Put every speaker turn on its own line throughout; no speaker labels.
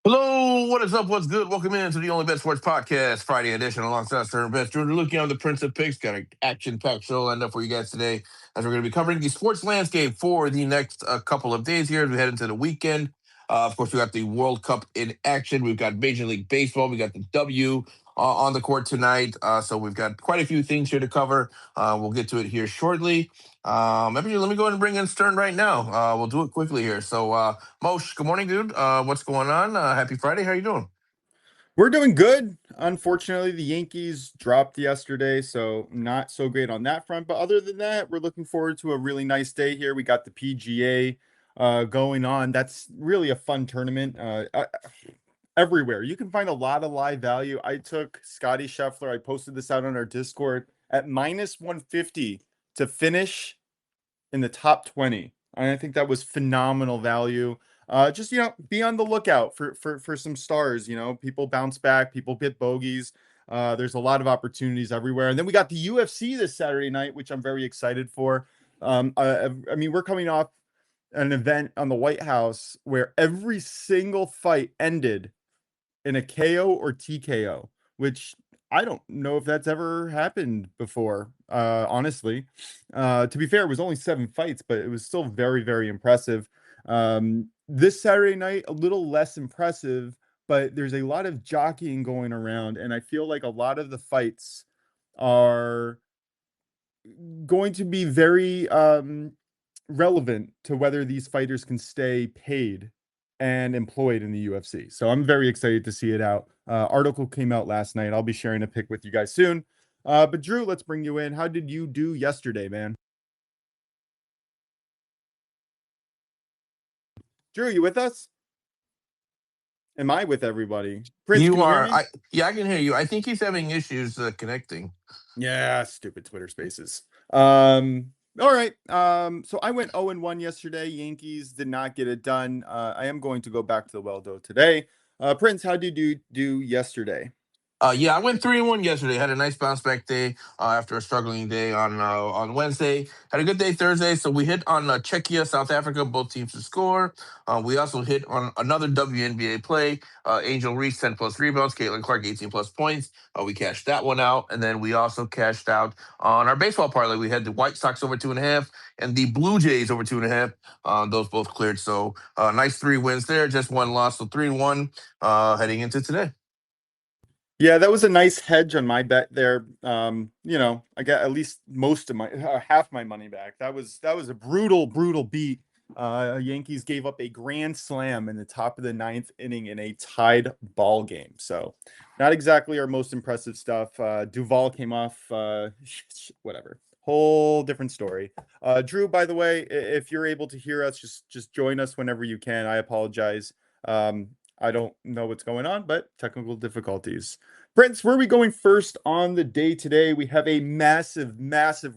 Hello, what is up? What's good? Welcome into the OnlyBets Sports Podcast, Friday edition, alongside Sir Best. Drew looking on the Prince of Picks. Got an action-packed show lined up for you guys today, as we're going to be covering the sports landscape for the next couple of days here as we head into the weekend. Of course, we got the World Cup in action. We've got Major League Baseball. We got the W on the court tonight. So we've got quite a few things here to cover. We'll get to it here shortly. Maybe let me go ahead and bring in Stern right now. We'll do it quickly here. So, Mosh, good morning, dude. What's going on? Happy Friday. How you doing?
We're doing good. Unfortunately, the Yankees dropped yesterday, so not so great on that front. But other than that, we're looking forward to a really nice day here. We got the PGA going on. That's really a fun tournament. Everywhere you can find a lot of live value. I took Scotty Scheffler. I posted this out on our Discord at minus 150 to finish in the top 20. And I think that was phenomenal value. Just be on the lookout for some stars. People bounce back, people get bogeys. There's a lot of opportunities everywhere. And then we got the UFC this Saturday night, which I'm very excited for. I mean, we're coming off an event on the White House where every single fight ended in a KO or TKO, which I don't know if that's ever happened before, honestly. To be fair, it was only 7 fights, but it was still very, very impressive. This Saturday night, a little less impressive, but there's a lot of jockeying going around, and I feel like a lot of the fights are going to be very relevant to whether these fighters can stay paid and employed in the UFC. So I'm very excited to see it out. Article came out last night. I'll be sharing a pic with you guys soon. But Drew, let's bring you in. How did you do yesterday, man? Drew, you with us? Am I with everybody? Prince,
You
can you hear
are.
me?
Yeah, I can hear you. I think he's having issues connecting.
Yeah, stupid Twitter Spaces. All right. So I went 0-1 yesterday. Yankees did not get it done. I am going to go back to the well though today. Prince, how did you do yesterday?
Yeah, I went 3-1 yesterday. Had a nice bounce back day after a struggling day on Wednesday. Had a good day Thursday. So we hit on Czechia, South Africa, both teams to score. We also hit on another WNBA play. Angel Reese 10 plus rebounds, Caitlin Clark 18 plus points. We cashed that one out, and then we also cashed out on our baseball parlay. We had the White Sox over 2.5 and the Blue Jays over 2.5. Those both cleared. So nice 3 wins there. Just 1 loss, so 3-1 heading into today.
Yeah, that was a nice hedge on my bet there. I got at least most of my half my money back. That was a brutal beat. Yankees gave up a grand slam in the top of the 9th inning in a tied ball game. So not exactly our most impressive stuff. Duvall came off whatever. Whole different story. Drew, by the way, if you're able to hear us, just join us whenever you can. I apologize. I don't know what's going on, but technical difficulties. Prince, where are we going first on the day today? We have a massive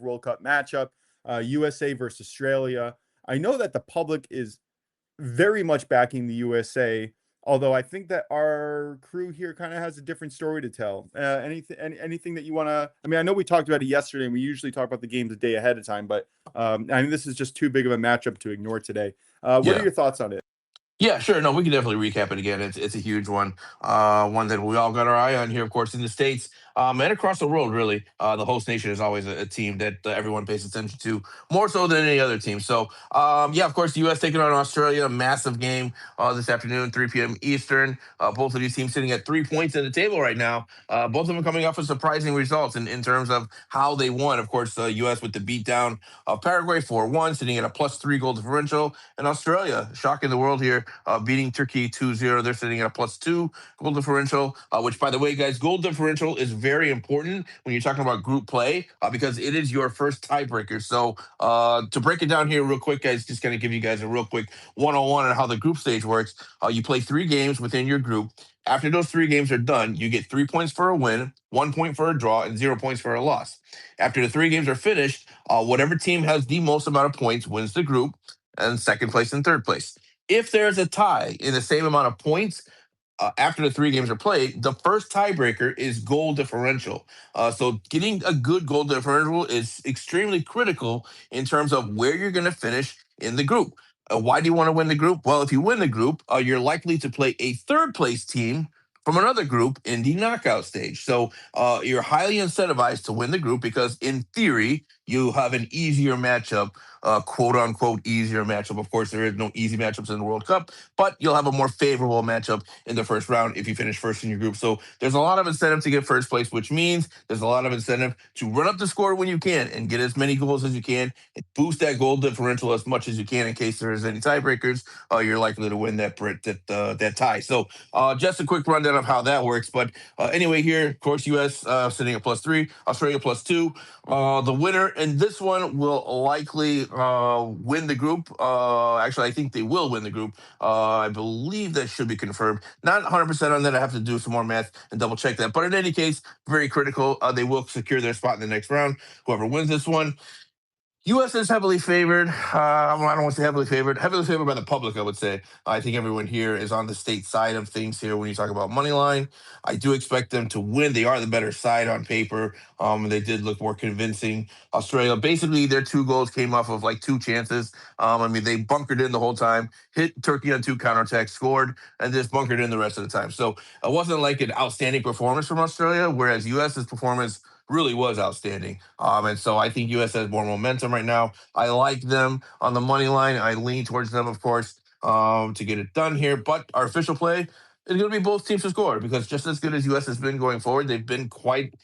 World Cup matchup, USA versus Australia. I know that the public is very much backing the USA, although I think that our crew here kind of has a different story to tell. Anything that you want to? I mean, I know we talked about it yesterday, and we usually talk about the games a day ahead of time, but I mean, this is just too big of a matchup to ignore today. What are your thoughts on it?
Yeah, sure. No, we can definitely recap it again. It's a huge one, one that we all got our eye on here, of course, in the States and across the world, really. The host nation is always a team that everyone pays attention to, more so than any other team. So, yeah, of course, the U.S. taking on Australia, massive game this afternoon, 3 p.m. Eastern. Both of these teams sitting at 3 points in the table right now. Both of them coming off of surprising results in terms of how they won. Of course, the U.S. with the beatdown of Paraguay 4-1, sitting at a +3 goal differential, and Australia, shocking the world here, beating Turkey 2-0. They're sitting at a +2 goal differential, which, by the way, guys, goal differential is very important when you're talking about group play because it is your first tiebreaker. So to break it down here real quick, guys, just going to give you guys a real quick 101 on how the group stage works. You play 3 games within your group. After those 3 games are done, you get 3 points for a win, 1 point for a draw, and 0 points for a loss. After the 3 games are finished, whatever team has the most amount of points wins the group, and second place and third place. If there's a tie in the same amount of points after the 3 games are played, the first tiebreaker is goal differential. So getting a good goal differential is extremely critical in terms of where you're going to finish in the group. Why do you want to win the group? Well, if you win the group, you're likely to play a third place team from another group in the knockout stage. So you're highly incentivized to win the group because, in theory, you have an easier matchup, quote unquote, easier matchup. Of course, there is no easy matchups in the World Cup, but you'll have a more favorable matchup in the first round if you finish first in your group. So there's a lot of incentive to get first place, which means there's a lot of incentive to run up the score when you can and get as many goals as you can and boost that goal differential as much as you can in case there's any tiebreakers. You're likely to win that tie. So just a quick rundown of how that works. But anyway, here, of course, U.S. Sitting at +3, Australia +2. The winner in this one will likely win the group. Actually, I think they will win the group. I believe that should be confirmed. Not 100% on that. I have to do some more math and double check that. But in any case, very critical. They will secure their spot in the next round. Whoever wins this one. U.S. is heavily favored. I don't want to say heavily favored. Heavily favored by the public, I would say. I think everyone here is on the state side of things here when you talk about money line. I do expect them to win. They are the better side on paper. They did look more convincing. Australia, basically, their 2 goals came off of like 2 chances. I mean, they bunkered in the whole time, hit Turkey on 2 counterattacks, scored, and just bunkered in the rest of the time. So it wasn't like an outstanding performance from Australia, whereas U.S.'s performance really was outstanding. And so I think US has more momentum right now. I like them on the money line. I lean towards them, of course, to get it done here. But our official play is going to be both teams to score because just as good as US has been going forward, they've been quite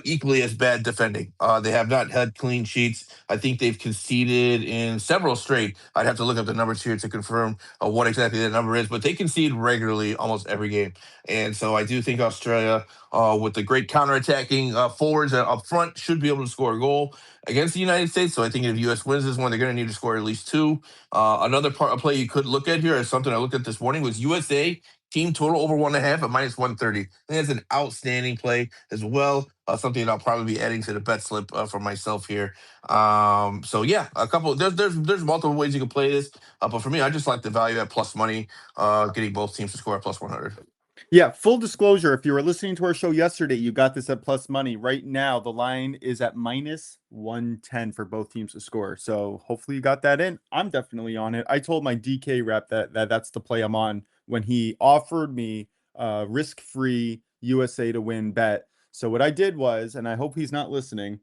equally as bad defending. They have not had clean sheets. I think they've conceded in several straight. I'd have to look up the numbers here to confirm what exactly that number is, but they concede regularly almost every game. And so I do think Australia with the great counterattacking forwards up front, should be able to score a goal against the United States. So I think if U.S. wins this one, they're going to need to score at least 2. Another part of play you could look at here is something I looked at this morning was USA team total over 1.5 at -130. I think that's an outstanding play as well. Something that I'll probably be adding to the bet slip for myself here. So yeah, a couple. There's multiple ways you can play this, but for me, I just like the value at plus money, getting both teams to score at +100.
Yeah, full disclosure, if you were listening to our show yesterday, you got this at plus money. Right now, the line is at -110 for both teams to score. So hopefully you got that in. I'm definitely on it. I told my DK rep that's the play I'm on when he offered me a risk-free USA to win bet. So what I did was, and I hope he's not listening,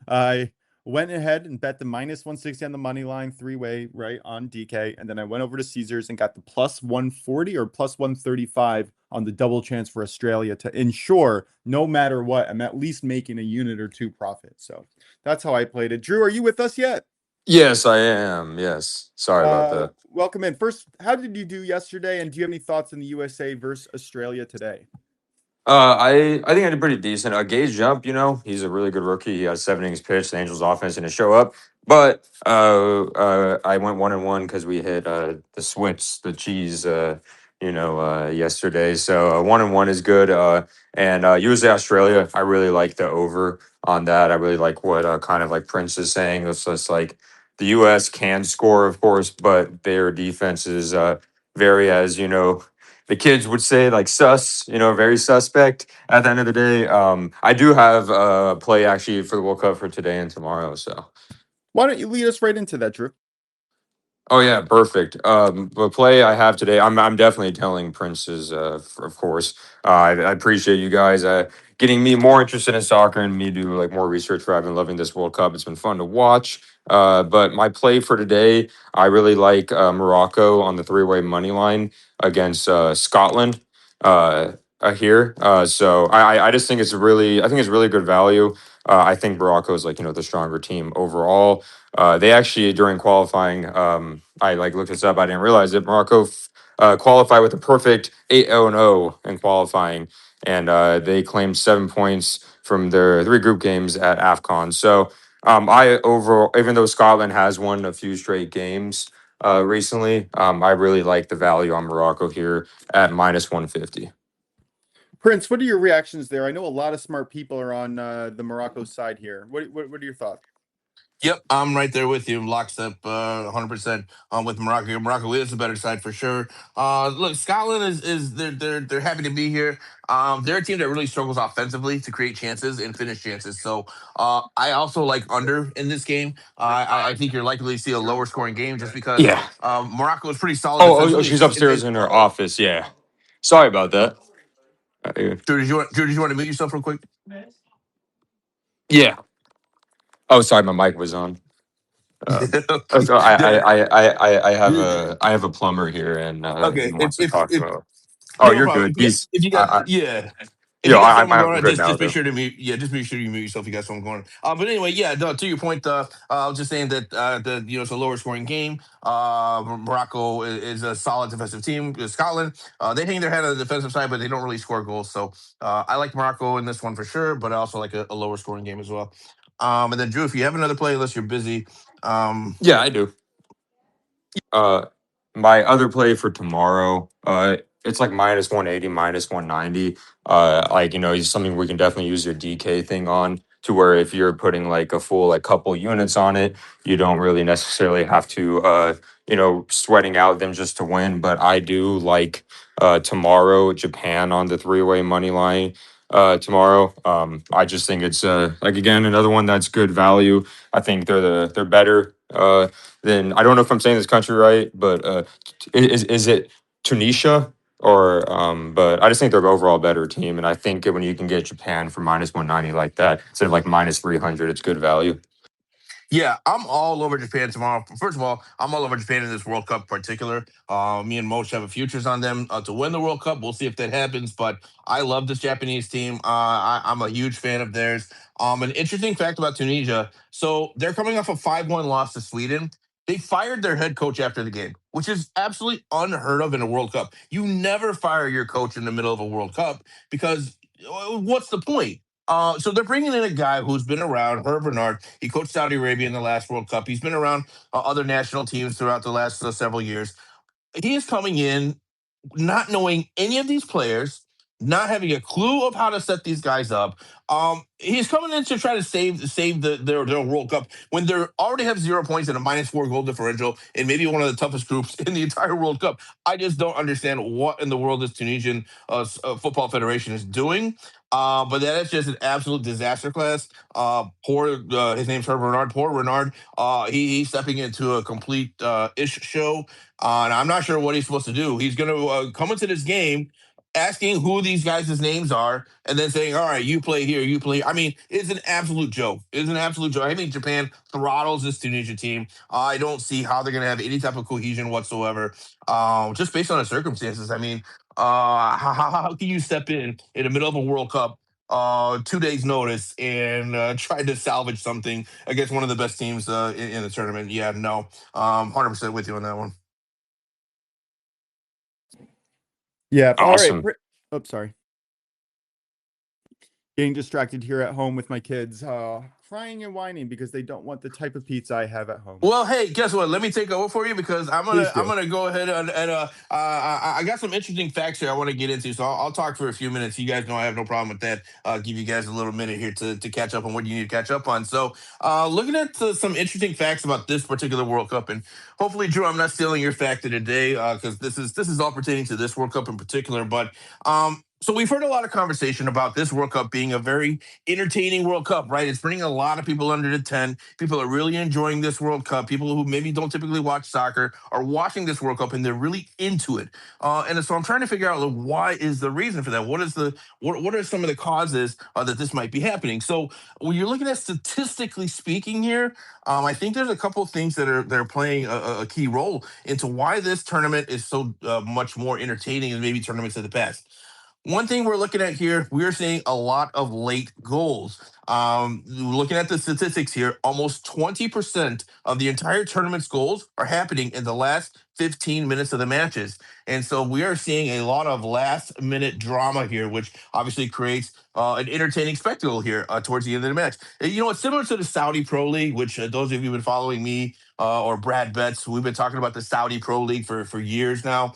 I went ahead and bet the -160 on the money line 3-way right on DK, and then I went over to Caesars and got the +140 or +135 on the double chance for Australia to ensure no matter what I'm at least making a unit or 2 profit. So that's how I played it. Drew, are you with us yet?
Yes, I am. Yes. Sorry about that.
Welcome in. First, how did you do yesterday, and do you have any thoughts on the USA versus Australia today?
I think I did pretty decent. Gage Jump, he's a really good rookie. He has 7 innings pitched. The Angels offense didn't show up, but I went 1-1 because we hit the Switz, the cheese, yesterday. So 1-1 is good. And USA Australia, I really like the over on that. I really like what kind of like Prince is saying. It's just like the U.S. can score, of course, but their defense is very, as the kids would say, like sus, very suspect at the end of the day. I do have a play actually for the World Cup for today and tomorrow. So,
Why don't you lead us right into that, Drew?
oh yeah, perfect. The play I have today, I'm definitely telling Prince's, of course. I appreciate you guys getting me more interested in soccer and me do like more research for. I've been loving this World Cup. It's been fun to watch. But my play for today, I really like Morocco on the 3-way money line against Scotland. Here, so I just think I think it's really good value. I think Morocco is like the stronger team overall. They actually during qualifying, I like looked this up. I didn't realize it. Morocco qualified with a perfect 8-0 in qualifying, and they claimed 7 points from their 3 group games at AFCON. So I overall, even though Scotland has won a few straight games recently, I really like the value on Morocco here at -150.
Prince, what are your reactions there? I know a lot of smart people are on the Morocco side here. What are your thoughts?
Yep, I'm right there with you. Lockstep, 100% with Morocco. Morocco is the better side for sure. Look, Scotland is they're happy to be here. They're a team that really struggles offensively to create chances and finish chances. So I also like under in this game. I think you're likely to see a lower scoring game just because
Yeah.
Morocco is pretty solid
Oh,
defensively.
she's upstairs in her office. Yeah. Sorry about that.
Drew, did you want to mute yourself real quick?
Yeah. Oh, sorry, my mic was on.
Okay.
So
Yeah.
I have a plumber here, and he
Okay.
wants to talk
If
about. Oh,
No
you're
problem.
good. He's
If you got
I
yeah. If
you
you
know
got something going
I'm
on,
good
just
now
just make
though.
sure to mute. Yeah, just make sure you mute yourself. If you got something going on. But anyway, yeah. No, to your point, I was just saying that it's a lower scoring game. Morocco is a solid defensive team. Scotland, they hang their head on the defensive side, but they don't really score goals. So I like Morocco in this one for sure, but I also like a lower scoring game as well. And then Drew, if you have another play, unless you're busy,
Yeah, I do. Uh, my other play for tomorrow, it's like minus 180, minus 190. Like, it's something we can definitely use your DK thing on to where if you're putting like a full like couple units on it, you don't really necessarily have to sweating out them just to win. But I do like tomorrow Japan on the three-way money line tomorrow. I just think it's like again another one that's good value. I think they're better. Then I don't know if I'm saying this country right, but is it Tunisia or but I just think they're an overall better team, and I think when you can get Japan for minus 190 like that instead of like minus 300, it's good value.
Yeah, I'm all over Japan tomorrow. First of all, I'm all over Japan in this World Cup in particular. Me and Moch have a futures on them to win the World Cup. We'll see if that happens, but I love this Japanese team. I'm a huge fan of theirs. An interesting fact about Tunisia. So they're coming off a 5-1 loss to Sweden. They fired their head coach after the game, which is absolutely unheard of in a World Cup. You never fire your coach in the middle of a World Cup because what's the point? So they're bringing in a guy who's been around, Herb Renard. He coached Saudi Arabia in the last World Cup. He's been around other national teams throughout the last several years. He is coming in not knowing any of these players, not having a clue of how to set these guys up. He's coming in to try to save their World Cup when they already have 0 points and a -4 goal differential and maybe one of the toughest groups in the entire World Cup. I just don't understand what in the world this Tunisian football federation is doing. But that is just an absolute disaster class. His name's Herb Renard. Poor Renard. He's stepping into a complete ish show. And I'm not sure what he's supposed to do. He's going to come into this game asking who these guys' names are and then saying, all right, you play here, you play here. I mean, it's an absolute joke. It's an absolute joke. I think Japan throttles this Tunisia team. I don't see how they're going to have any type of cohesion whatsoever, just based on the circumstances. I mean, how can you step in the middle of a World Cup 2 days notice and try to salvage something against one of the best teams in the tournament? Yeah, no, 100% with you on that one.
Yeah. All right.
Awesome.
Oh, sorry. Getting distracted here at home with my kids, crying and whining because they don't want the type of pizza I have at home.
Well, hey, guess what? Let me take over for you because
Please do.
I'm gonna go ahead and I got some interesting facts here I want to get into, so I'll talk for a few minutes. You guys know I have no problem with that. I'll give you guys a little minute here to catch up on what you need to catch up on. So, looking at some interesting facts about this particular World Cup, and hopefully, Drew, I'm not stealing your fact of the day because this is all pertaining to this World Cup in particular. But so we've heard a lot of conversation about this World Cup being a very entertaining World Cup, right? It's bringing a lot of people under the tent. People are really enjoying this World Cup. People who maybe don't typically watch soccer are watching this World Cup and they're really into it. And so I'm trying to figure out like, why is the reason for that? What are some of the causes that this might be happening? So when you're looking at statistically speaking here, I think there's a couple of things that are playing a key role into why this tournament is so much more entertaining than maybe tournaments of the past. One thing we're looking at here, we're seeing a lot of late goals. Looking at the statistics here, almost 20% of the entire tournament's goals are happening in the last 15 minutes of the matches. And so we are seeing a lot of last minute drama here, which obviously creates an entertaining spectacle here towards the end of the match. It's similar to the Saudi Pro League, which those of you who've been following me or Brad Betts. We've been talking about the Saudi Pro League for years now.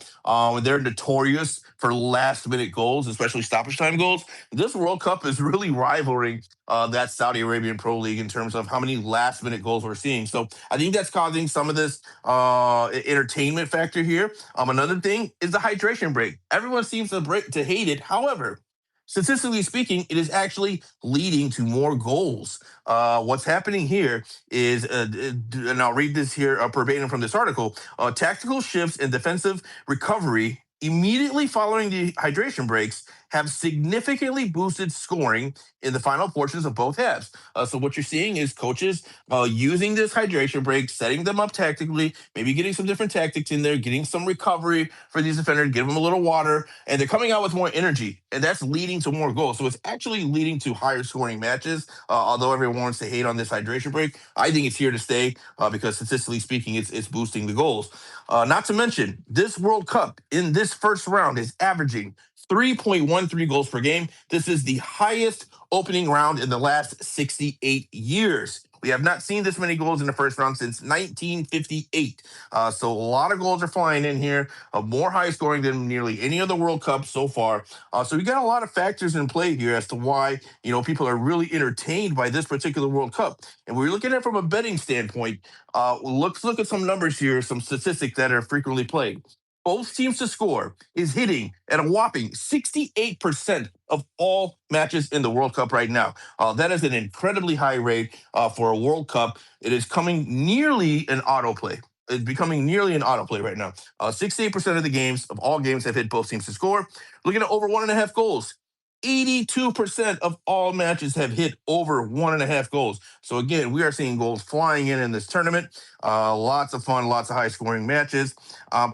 They're notorious for last-minute goals, especially stoppage time goals. This World Cup is really rivaling that Saudi Arabian Pro League in terms of how many last-minute goals we're seeing. So I think that's causing some of this entertainment factor here. Another thing is the hydration break. Everyone seems to hate it. However, statistically speaking, it is actually leading to more goals. What's happening here is, and I'll read this here verbatim from this article, tactical shifts in defensive recovery immediately following the hydration breaks have significantly boosted scoring in the final portions of both halves. So what you're seeing is coaches using this hydration break, setting them up tactically, maybe getting some different tactics in there, getting some recovery for these defenders, give them a little water, and they're coming out with more energy, and that's leading to more goals. So it's actually leading to higher scoring matches. Although everyone wants to hate on this hydration break, I think it's here to stay because statistically speaking, it's boosting the goals. Not to mention, this World Cup in this first round is averaging 3.13 goals per game. This is the highest opening round in the last 68 years. We have not seen this many goals in the first round since 1958. So a lot of goals are flying in here, more high scoring than nearly any other World Cup so far. So we got a lot of factors in play here as to why people are really entertained by this particular World Cup. And we're looking at it from a betting standpoint. Let's look at some numbers here, some statistics that are frequently played. Both teams to score is hitting at a whopping 68% of all matches in the World Cup right now. That is an incredibly high rate for a World Cup. It is coming nearly an autoplay. It's becoming nearly an autoplay right now. 68% of the games, of all games, have hit both teams to score. Looking at over 1.5 goals. 82% of all matches have hit over 1.5 goals. So again, we are seeing goals flying in this tournament. Lots of fun, lots of high scoring matches.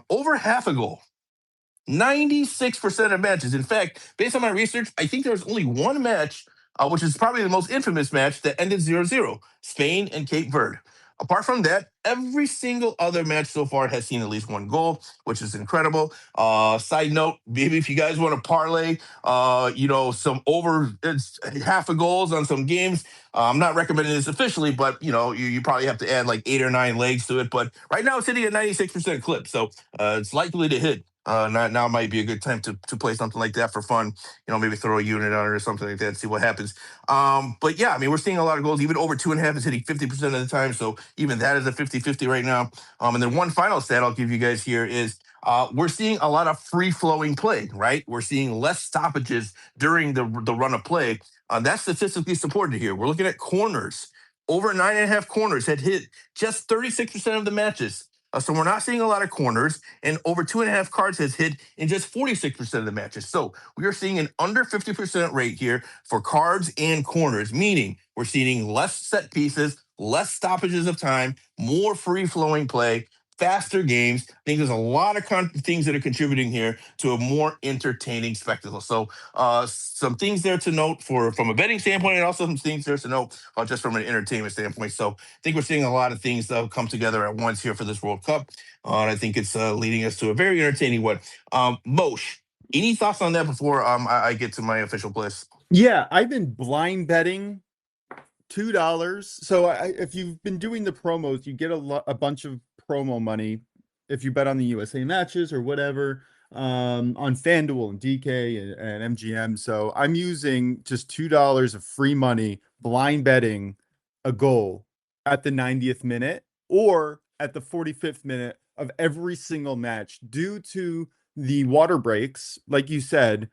Over half a goal. 96% of matches. In fact, based on my research, I think there was only one match, which is probably the most infamous match, that ended 0-0, Spain and Cape Verde. Apart from that, every single other match so far has seen at least one goal, which is incredible. Side note, maybe if you guys want to parlay, some over half a goals on some games, I'm not recommending this officially, but you probably have to add like 8 or 9 legs to it. But right now it's hitting at 96% clip, so it's likely to hit. Now might be a good time to play something like that for fun. Maybe throw a unit on it or something like that, see what happens. But yeah, I mean, we're seeing a lot of goals. Even over 2.5 is hitting 50% of the time. So even that is a 50-50 right now. And then one final stat I'll give you guys here is we're seeing a lot of free-flowing play, right? We're seeing less stoppages during the run of play. That's statistically supported here. We're looking at corners. Over 9.5 corners had hit just 36% of the matches. So we're not seeing a lot of corners, and over 2.5 cards has hit in just 46% of the matches. So we are seeing an under 50% rate here for cards and corners, meaning we're seeing less set pieces, less stoppages of time, more free-flowing play, faster games. I think there's a lot of things that are contributing here to a more entertaining spectacle. So some things there to note from a betting standpoint, and also some things there to note just from an entertainment standpoint. So I think we're seeing a lot of things come together at once here for this World Cup. And I think it's leading us to a very entertaining one. Mosh, any thoughts on that before I get to my official place?
Yeah, I've been blind betting $2. So if you've been doing the promos, you get a bunch of promo money if you bet on the USA matches or whatever on FanDuel and DK and MGM. So I'm using just $2 of free money blind betting a goal at the 90th minute or at the 45th minute of every single match due to the water breaks, like you said.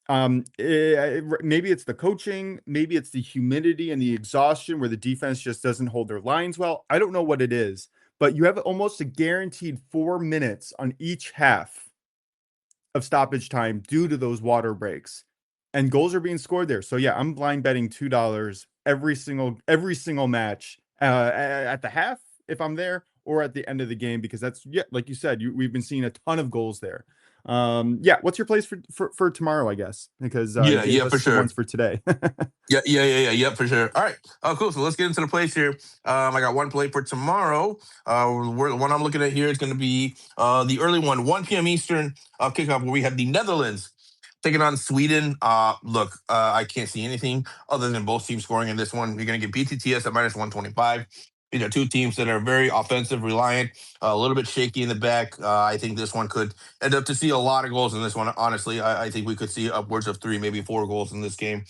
Maybe it's the coaching, maybe it's the humidity and the exhaustion where the defense just doesn't hold their lines well. I don't know what it is, but you have almost a guaranteed 4 minutes on each half of stoppage time due to those water breaks, and goals are being scored there. So yeah, I'm blind betting $2 every single match at the half if I'm there, or at the end of the game, because that's, yeah, like you said, we've been seeing a ton of goals there. Yeah, what's your place for tomorrow, I guess, because
Yeah, for sure.
Ones for today.
Yeah, for sure. All right. Cool. So let's get into the plays here. I got one play for tomorrow. The one I'm looking at here is going to be the early one, 1 p.m. Eastern kickoff, where we have the Netherlands taking on Sweden. Look, I can't see anything other than both teams scoring in this one. You're going to get BTTS at -125. These are two teams that are very offensive reliant, a little bit shaky in the back. I think this one could end up to see a lot of goals in this one. Honestly, I think we could see upwards of 3, maybe 4 goals in this game,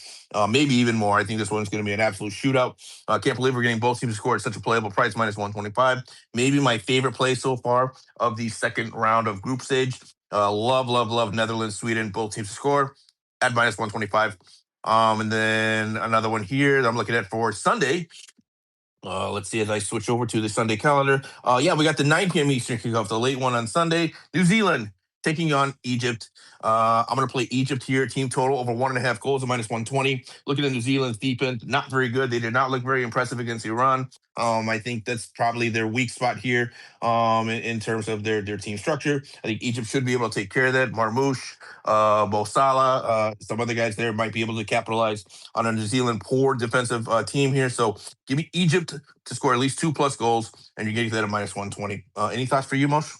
maybe even more. I think this one's going to be an absolute shootout. I can't believe we're getting both teams to score at such a playable price, minus 125. Maybe my favorite play so far of the second round of group stage. Love Netherlands, Sweden, both teams to score at minus 125. And then another one here that I'm looking at for Sunday. Let's see as I switch over to the Sunday calendar. Yeah, we got the 9 p.m. Eastern kickoff, the late one on Sunday. New Zealand taking on Egypt. I'm going to play Egypt here. Team total over 1.5 goals at minus 120. Looking at New Zealand's defense, not very good. They did not look very impressive against Iran. I think that's probably their weak spot here in terms of their team structure. I think Egypt should be able to take care of that. Marmouche, Mo Salah, some other guys there might be able to capitalize on a New Zealand poor defensive team here. So give me Egypt to score at least 2+ goals, and you're getting that at minus 120. Any thoughts for you, Mosh?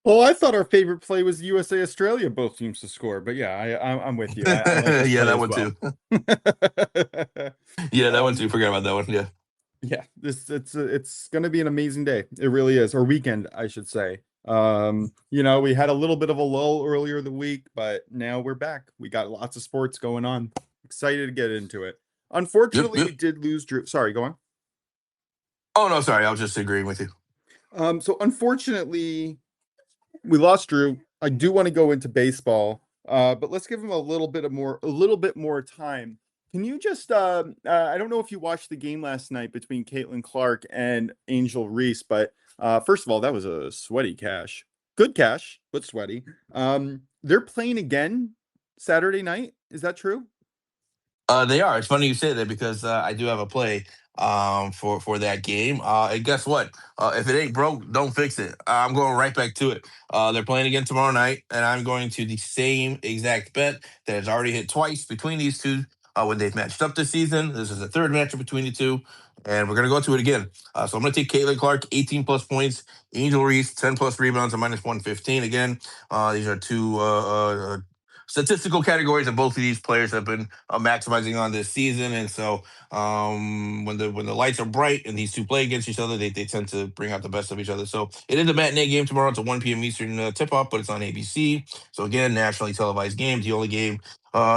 Well, I thought our favorite play was USA Australia, both teams to score, but yeah, I'm with you. I like this
Yeah,
play
that
as
one
well.
too. Yeah, that one too. Forget about that one. Yeah.
Yeah, it's going to be an amazing day. It really is, or weekend, I should say. We had a little bit of a lull earlier in the week, but now we're back. We got lots of sports going on. Excited to get into it. Unfortunately,
Yep.
we did lose Drew. Sorry, go on.
Oh no, sorry. I was just agreeing with you.
So unfortunately, we lost Drew. I do want to go into baseball, but let's give him a little bit more time. Can you just I don't know if you watched the game last night between Caitlin Clark and Angel Reese, but first of all, that was a sweaty cash. Good cash, but sweaty. They're playing again Saturday night. Is that true?
They are. It's funny you say that because I do have a play for that game. And guess what? If it ain't broke, don't fix it. I'm going right back to it. They're playing again tomorrow night, and I'm going to the same exact bet that has already hit twice between these two when they've matched up this season. This is the third matchup between the two, and we're going to go to it again. So I'm going to take Caitlin Clark, 18+ points. Angel Reese, 10+ rebounds, and minus 115. Again, these are two statistical categories that both of these players have been maximizing on this season. And so when the lights are bright and these two play against each other, they tend to bring out the best of each other. So it is a matinee game tomorrow. It's a 1 p.m. Eastern tip-off, but it's on ABC. So again, nationally televised game, the only game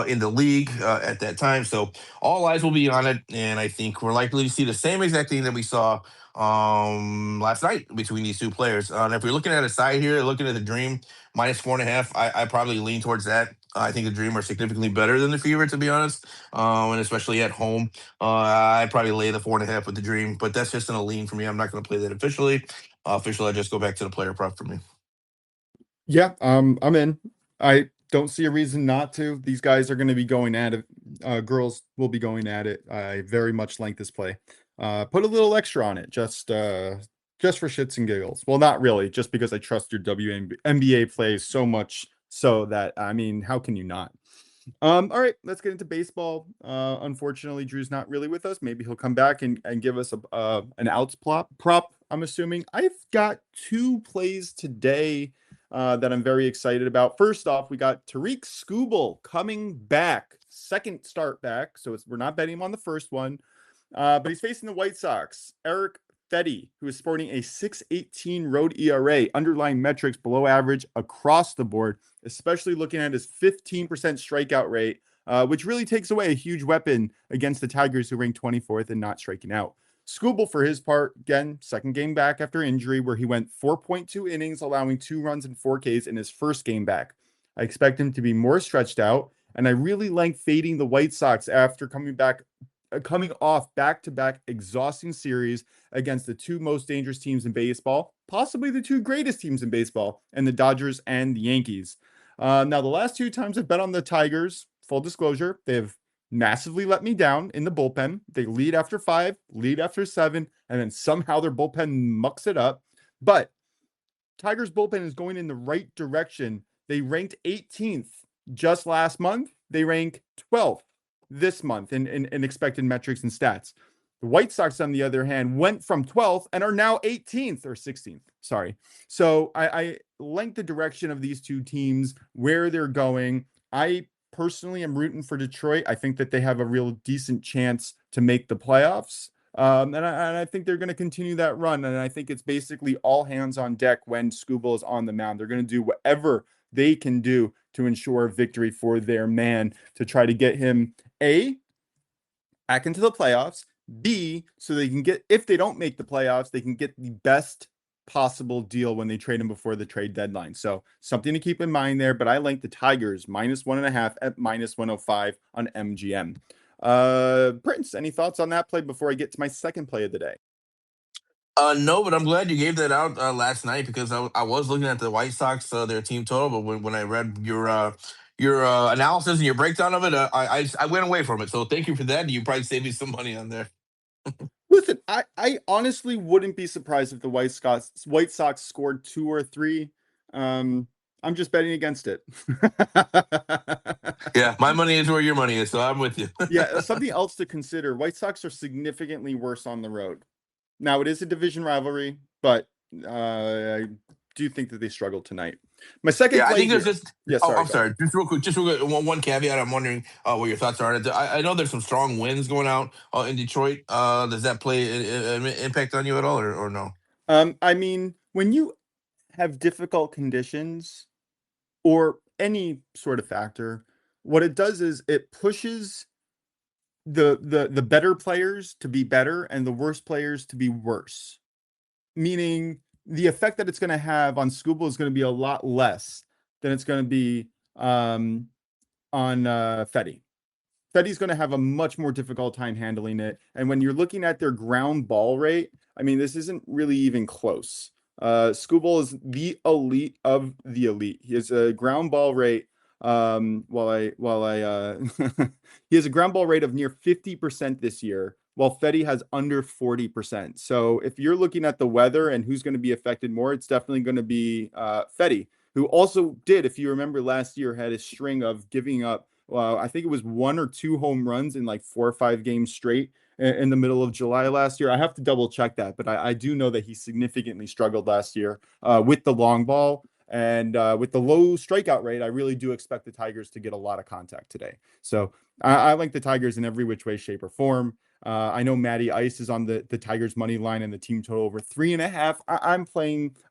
in the league at that time. So all eyes will be on it, and I think we're likely to see the same exact thing that we saw last night between these two players. And if we're looking at a side here, looking at the Dream minus 4.5, I probably lean towards that. I think the Dream are significantly better than the Fever, to be honest, and especially at home. I'd probably lay the 4.5 with the Dream, but that's just a lean for me. I'm not going to play that officially. Officially, I just go back to the player prop for me.
Yeah, I'm in. I don't see a reason not to. These guys are going to be going at it. Girls will be going at it. I very much like this play. Put a little extra on it, just for shits and giggles. Well, not really, just because I trust your WNBA plays so much so that, I mean, how can you not? All right, let's get into baseball. Unfortunately, Drew's not really with us. Maybe he'll come back and give us an outs prop, I'm assuming. I've got 2 plays today that I'm very excited about. First off, we got Tariq Skubal coming back, second start back. So we're not betting him on the first one, but he's facing the White Sox. Eric Fetty, who is sporting a 6.18 road ERA, underlying metrics below average across the board, especially looking at his 15% strikeout rate, which really takes away a huge weapon against the Tigers, who rank 24th and not striking out. Skubal, for his part, again, second game back after injury, where he went 4.2 innings, allowing 2 runs and 4 Ks in his first game back. I expect him to be more stretched out, and I really like fading the White Sox after coming off back-to-back exhausting series against the 2 most dangerous teams in baseball, possibly the 2 greatest teams in baseball, and the Dodgers and the Yankees. Now, the last 2 times I've bet on the Tigers, full disclosure, they've massively let me down in the bullpen. They lead after 5, lead after 7, and then somehow their bullpen mucks it up. But Tigers bullpen is going in the right direction. They ranked 18th just last month. They rank 12th this month in expected metrics and stats. The White Sox, on the other hand, went from 12th and are now 18th or 16th. Sorry. So I like the direction of these 2 teams, where they're going. I personally am rooting for Detroit. I think that they have a real decent chance to make the playoffs. And I think they're going to continue that run. And I think it's basically all hands on deck when Scooble is on the mound. They're going to do whatever they can do to ensure victory for their man to try to get him back into the playoffs. B, so they can get, if they don't make the playoffs, they can get the best possible deal when they trade him before the trade deadline. So something to keep in mind there. But I like the Tigers -1.5 at -105 on MGM. Prince, any thoughts on that play before I get to my second play of the day?
No, but I'm glad you gave that out last night because I was looking at the White Sox their team total, but when I read your analysis and your breakdown of it, I went away from it. So thank you for that. You probably saved me some money on there.
Listen, I honestly wouldn't be surprised if the White Sox scored 2 or 3. I'm just betting against it.
Yeah, my money is where your money is, so I'm with you.
Yeah, something else to consider. White Sox are significantly worse on the road. Now, it is a division rivalry, but I do think that they struggled tonight. My second
Yeah, I
play
think there's
here.
just.
Yeah,
Oh,
sorry,
I'm
go ahead.
sorry. Just real quick, one caveat. I'm wondering what your thoughts are on it. I know there's some strong winds going out in Detroit. Does that play an impact on you at all, or no?
I mean, when you have difficult conditions or any sort of factor, what it does is it pushes the better players to be better and the worst players to be worse. Meaning the effect that it's going to have on Scuba is going to be a lot less than it's going to be on Fetty. Fetty's going to have a much more difficult time handling it. And when you're looking at their ground ball rate, I mean, this isn't really even close. Scooble is the elite of the elite. He has a ground ball rate. He has a ground ball rate of near 50% this year, while Fetty has under 40%. So if you're looking at the weather and who's going to be affected more, it's definitely going to be Fetty, who also did, if you remember last year, had a string of giving up I think it was 1 or 2 home runs in like 4 or 5 games straight in the middle of July last year. I have to double check that, but I do know that he significantly struggled last year with the long ball. And with the low strikeout rate, I really do expect the Tigers to get a lot of contact today. So I like the Tigers in every which way, shape, or form. I know Matty Ice is on the Tigers money line and the team total over 3.5.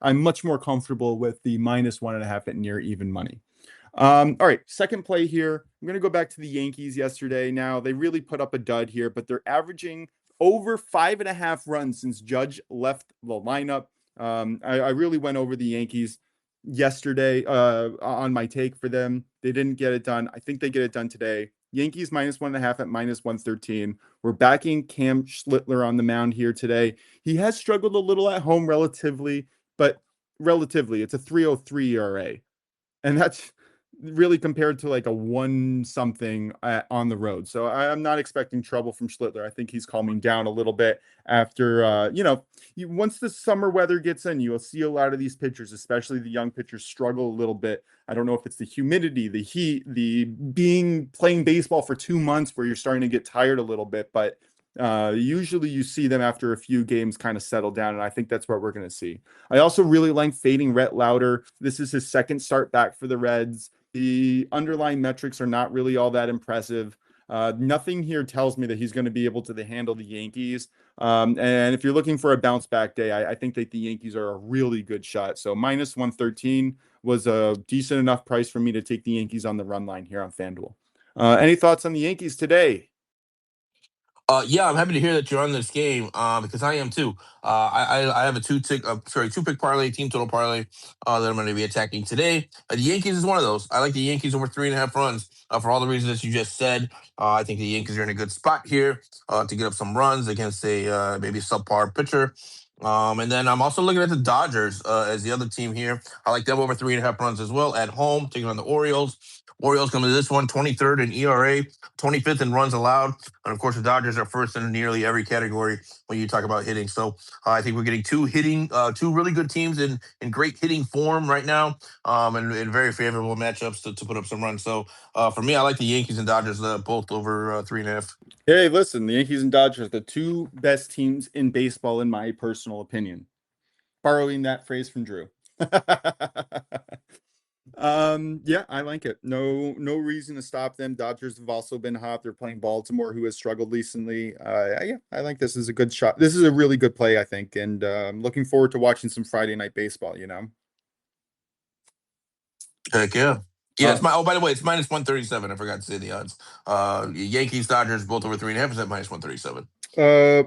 I'm much more comfortable with the -1.5 at near even money. All right, second play here. I'm going to go back to the Yankees yesterday. Now, they really put up a dud here, but they're averaging over 5.5 runs since Judge left the lineup. I really went over the Yankees yesterday on my take for them. They didn't get it done. I think they get it done today. Yankees -1.5 at -113. We're backing Cam Schlittler on the mound here today. He has struggled a little at home but relatively, it's a 3.03 ERA. And that's really compared to like a 1 something on the road. So I'm not expecting trouble from Schlittler. I think he's calming down a little bit after, once the summer weather gets in, you'll see a lot of these pitchers, especially the young pitchers, struggle a little bit. I don't know if it's the humidity, the heat, the playing baseball for 2 months where you're starting to get tired a little bit, but usually you see them after a few games kind of settle down, and I think that's what we're going to see. I also really like fading Rhett Lauder. This is his second start back for the Reds. The underlying metrics are not really all that impressive. Nothing here tells me that he's going to be able to handle the Yankees. And if you're looking for a bounce back day, I think that the Yankees are a really good shot. So -113 was a decent enough price for me to take the Yankees on the run line here on FanDuel. Any thoughts on the Yankees today?
Yeah, I'm happy to hear that you're on this game because I am too. I have a two pick parlay, team total parlay that I'm going to be attacking today. The Yankees is one of those. I like the Yankees over 3.5 runs for all the reasons that you just said. I think the Yankees are in a good spot here to get up some runs against a maybe subpar pitcher. And then I'm also looking at the Dodgers as the other team here. I like them over 3.5 runs as well at home, taking on the Orioles. Orioles come to this one, 23rd in ERA, 25th in runs allowed. And of course, the Dodgers are first in nearly every category when you talk about hitting. So I think we're getting two really good teams in great hitting form right now, and in very favorable matchups to put up some runs. So for me, I like the Yankees and Dodgers both over 3.5.
Hey, listen, the Yankees and Dodgers are the 2 best teams in baseball, in my personal opinion. Borrowing that phrase from Drew. Yeah, I like it. No reason to stop them. Dodgers have also been hot. They're playing Baltimore, who has struggled recently. Yeah, I like this is a good shot. This is a really good play, I think, and I'm looking forward to watching some Friday night baseball.
Heck yeah. Yeah,
Uh,
it's by the way, it's minus 137. I forgot to say the odds. Yankees, Dodgers, both over 3.5 is at minus 137.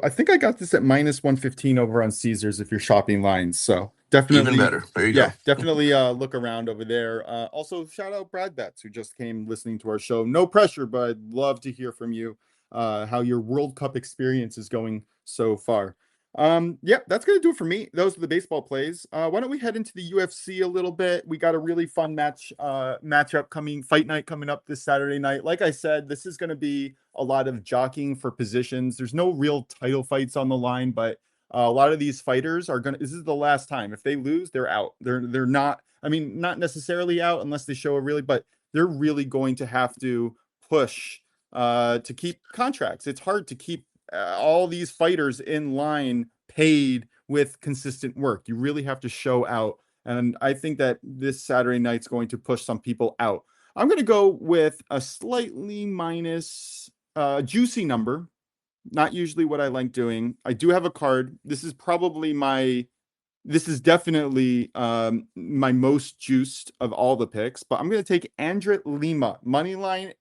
I think I got this at minus 115 over on Caesars if you're shopping lines. So
Even
definitely,
better. There you
yeah,
go.
definitely look around over there. Also, shout out Brad Betts, who just came listening to our show. No pressure, but I'd love to hear from you how your World Cup experience is going so far. Yeah, that's gonna do it for me. Those are the baseball plays. Why don't we head into the UFC a little bit? We got a really fun matchup fight night coming up this Saturday night. Like I said, this is gonna be a lot of jockeying for positions. There's no real title fights on the line, but a lot of these fighters are gonna. This is the last time. If they lose, they're out. They're not. I mean, not necessarily out unless they show a really, but they're really going to have to push to keep contracts. It's hard to keep all these fighters in line paid with consistent work. You really have to show out. And I think that this Saturday night's going to push some people out. I'm going to go with a slightly minus juicy number. Not usually what I like doing. I do have a card. This is definitely my most juiced of all the picks, but I'm going to take Andret Lima money line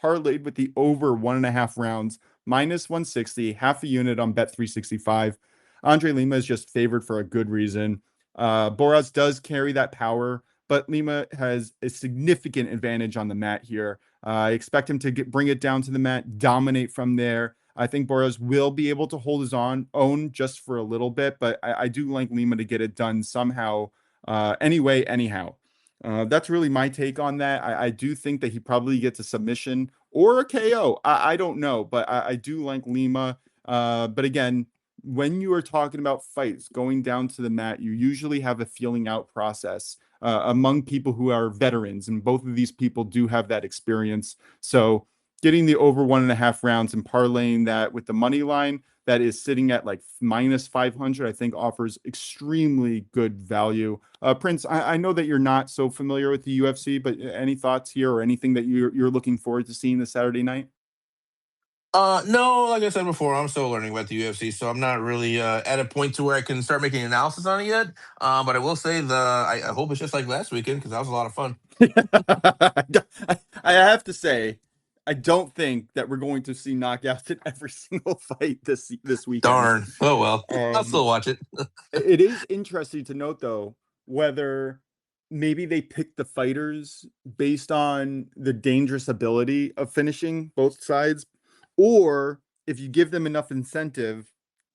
parlayed with the over 1.5 rounds minus 160, half a unit on Bet 365. Andre Lima is just favored for a good reason. Boras does carry that power, but Lima has a significant advantage on the mat here. I expect him to bring it down to the mat, dominate from there. I think Boras will be able to hold his own just for a little bit, but I do like Lima to get it done somehow, anyway, anyhow. That's really my take on that. I do think that he probably gets a submission or a KO. I don't know, but I do like Lima. But again, when you are talking about fights going down to the mat, you usually have a feeling out process among people who are veterans, and both of these people do have that experience. So getting the over 1.5 rounds and parlaying that with the money line that is sitting at like minus 500, I think offers extremely good value. Prince, I know that you're not so familiar with the UFC, but any thoughts here or anything that you're looking forward to seeing this Saturday night?
No, like I said before, I'm still learning about the UFC, so I'm not really at a point to where I can start making analysis on it yet. But I will say I hope it's just like last weekend because that was a lot of fun.
I have to say, I don't think that we're going to see knockouts in every single fight this weekend.
Darn. Oh well, I'll
Um,
still watch it.
It is interesting to note, though, whether maybe they pick the fighters based on the dangerous ability of finishing both sides, or if you give them enough incentive,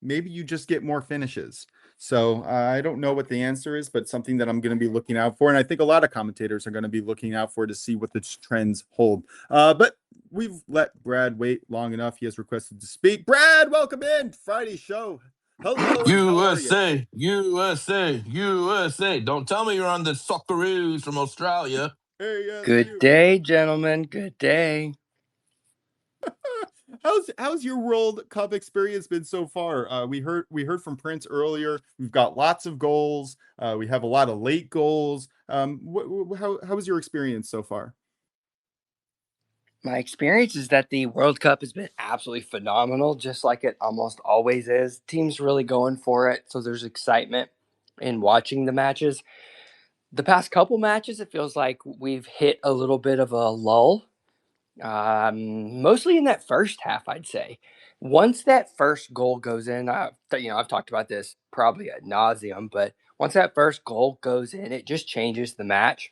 maybe you just get more finishes. So I don't know what the answer is, but something that I'm going to be looking out for. And I think a lot of commentators are going to be looking out for to see what the trends hold. But we've let Brad wait long enough. He has requested to speak. Brad, welcome in. Friday show. Hello, and how are you?
USA, USA, USA. Don't tell me you're on the Socceroos from Australia.
Hey, yes,
Good
you.
day, gentlemen. Good day.
How's your World Cup experience been so far? We heard from Prince earlier. We've got lots of goals. We have a lot of late goals. How was your experience so far?
My experience is that the World Cup has been absolutely phenomenal, just like it almost always is. Teams really going for it, so there's excitement in watching the matches. The past couple matches, it feels like we've hit a little bit of a lull, mostly in that first half, I'd say. Once that first goal goes in, I've talked about this probably ad nauseum, but once that first goal goes in, it just changes the match.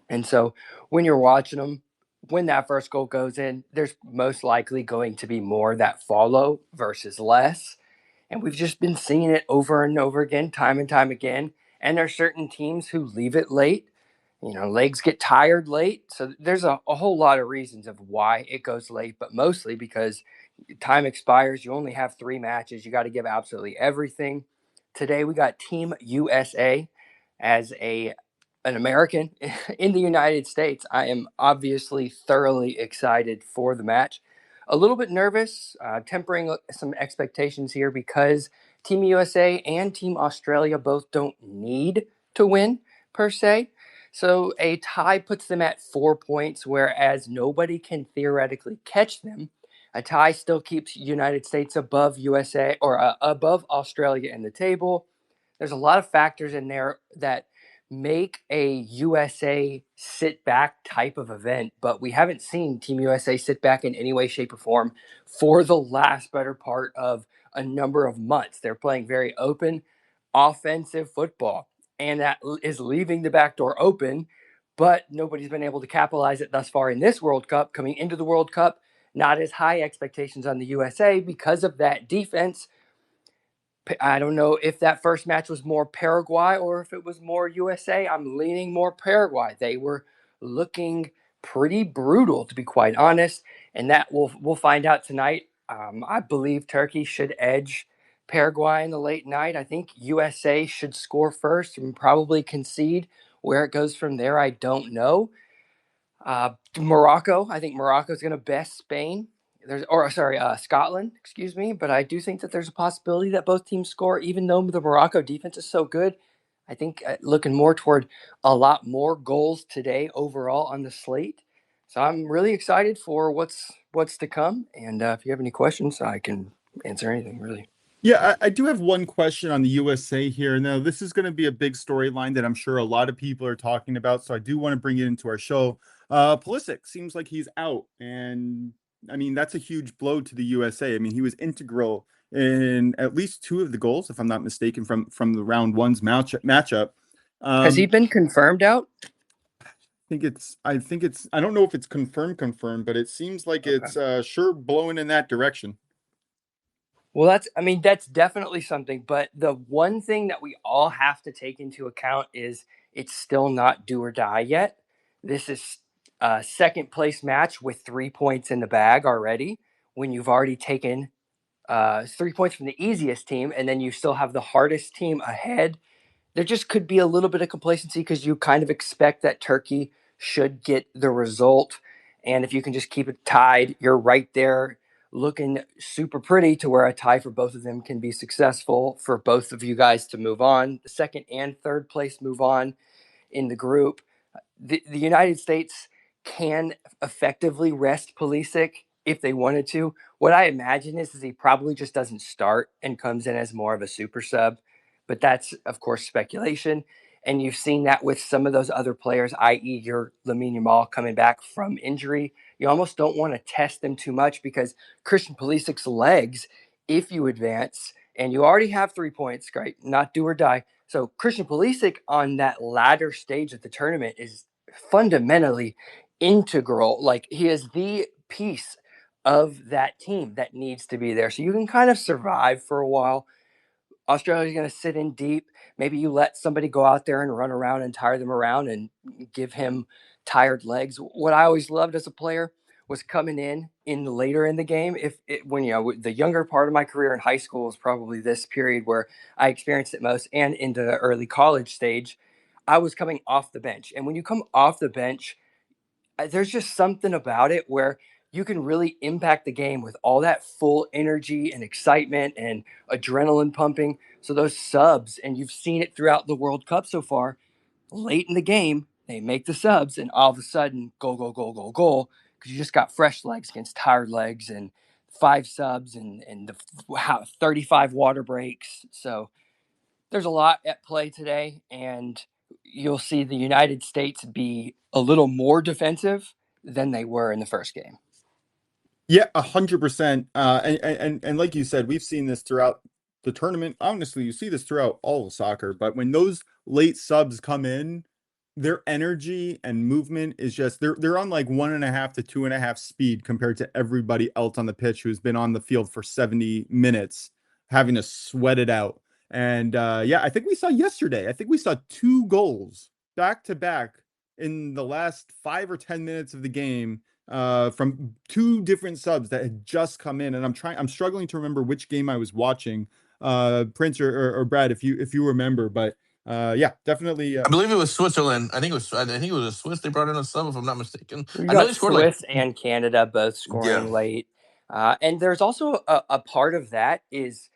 And so when you're watching them, when that first goal goes in, there's most likely going to be more that follow versus less. And we've just been seeing it over and over again, time and time again. And there's certain teams who leave it late. Legs get tired late. So there's a whole lot of reasons of why it goes late, but mostly because time expires. You only have 3 matches. You got to give absolutely everything. Today we got Team USA as an American in the United States. I am obviously thoroughly excited for the match. A little bit nervous, tempering some expectations here because Team USA and Team Australia both don't need to win per se. So a tie puts them at 4 points, whereas nobody can theoretically catch them. A tie still keeps United States above USA or above Australia in the table. There's a lot of factors in there that make a USA sit back type of event, but we haven't seen Team USA sit back in any way, shape, or form for the last better part of a number of months. They're playing very open, offensive football, and that is leaving the back door open, but nobody's been able to capitalize it thus far in this World Cup. Coming into the World Cup, not as high expectations on the USA because of that defense. I don't know if that first match was more Paraguay or if it was more USA. I'm leaning more Paraguay. They were looking pretty brutal, to be quite honest, and that we'll find out tonight. I believe Turkey should edge Paraguay in the late night. I think USA should score first and probably concede. Where it goes from there, I don't know. Morocco, I think Morocco's going to best Spain. Scotland, excuse me. But I do think that there's a possibility that both teams score, even though the Morocco defense is so good. I think looking more toward a lot more goals today overall on the slate. So I'm really excited for what's to come. And if you have any questions, I can answer anything really.
Yeah, I do have one question on the USA here. Now, this is going to be a big storyline that I'm sure a lot of people are talking about, so I do want to bring it into our show. Pulisic seems like he's out, and I mean that's a huge blow to the USA. I mean, he was integral in at least two of the goals, if I'm not mistaken, from the round one's matchup.
Has he been confirmed out?
I think it's I don't know if it's confirmed, but it seems like
Okay.
it's sure blowing in that direction.
Well, that's definitely something. But the one thing that we all have to take into account is it's still not do or die yet. This is a second place match with 3 points in the bag already. When you've already taken 3 points from the easiest team, and then you still have the hardest team ahead, there just could be a little bit of complacency because you kind of expect that Turkey should get the result. And if you can just keep it tied, you're right there looking super pretty to where a tie for both of them can be successful for both of you guys to move on. The second and third place move on in the group. The United States can effectively rest Pulisic if they wanted to. What I imagine is he probably just doesn't start and comes in as more of a super sub. But that's, of course, speculation. And you've seen that with some of those other players, i.e., your Lamine Yamal coming back from injury. You almost don't want to test them too much because Christian Pulisic's legs, if you advance, and you already have 3 points, great, not do or die. So Christian Pulisic on that latter stage of the tournament is fundamentally integral. Like he is the piece of that team that needs to be there. So you can kind of survive for a while. Australia's going to sit in deep. Maybe you let somebody go out there and run around and tire them around and give him tired legs. What I always loved as a player was coming in later in the game. When the younger part of my career in high school was probably this period where I experienced it most, and into the early college stage, I was coming off the bench. And when you come off the bench, there's just something about it where you can really impact the game with all that full energy and excitement and adrenaline pumping. So those subs, and you've seen it throughout the World Cup so far, late in the game, they make the subs and all of a sudden goal, goal, goal, goal, goal, because you just got fresh legs against tired legs and 5 subs and the 35 water breaks. So there's a lot at play today, and you'll see the United States be a little more defensive than they were in the first game.
Yeah, 100%. And like you said, we've seen this throughout the tournament. Honestly, you see this throughout all of soccer. But when those late subs come in, their energy and movement is just they're on like 1.5 to 2.5 speed compared to everybody else on the pitch who's been on the field for 70 minutes, having to sweat it out. And yeah, I think we saw yesterday. I think we saw 2 goals back to back in the last 5 or 10 minutes of the game from 2 different subs that had just come in. And I'm struggling to remember which game I was watching, Prince or Brad, if you remember, but yeah, definitely.
I believe it was Switzerland. I think it was a Swiss. They brought in a sub, if I'm not mistaken.
You
I know
got
they scored like
Swiss and Canada both scoring
yeah.
late. And there's also a part of that is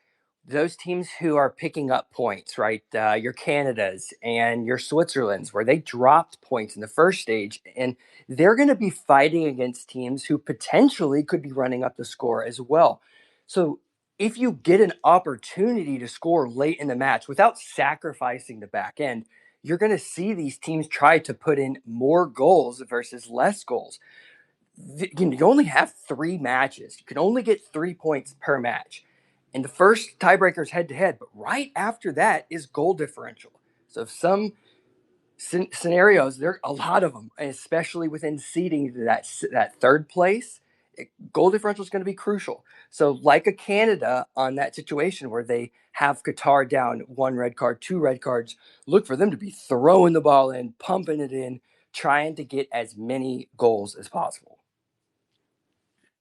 those teams who are picking up points, right? Your Canadas and your Switzerlands, where they dropped points in the first stage, and they're going to be fighting against teams who potentially could be running up the score as well. So if you get an opportunity to score late in the match without sacrificing the back end, you're going to see these teams try to put in more goals versus less goals. You only have 3 matches. You can only get 3 points per match. And the first tiebreaker is head to head, but right after that is goal differential. So some scenarios, there are a lot of them, especially within seeding that third place. Goal differential is going to be crucial. So, like a Canada on that situation where they have Qatar down 1 red card, 2 red cards, look for them to be throwing the ball in, pumping it in, trying to get as many goals as possible.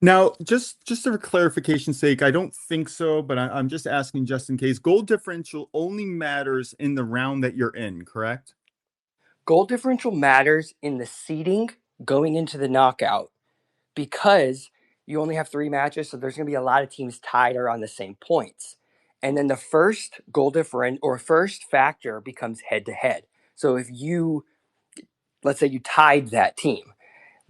Now, just for clarification's sake, I don't think so, but I'm just asking just in case. Goal differential only matters in the round that you're in, correct?
Goal differential matters in the seeding going into the knockout because you only have 3 matches, so there's going to be a lot of teams tied or on the same points. And then the first goal differential or first factor becomes head to head. So if let's say you tied that team,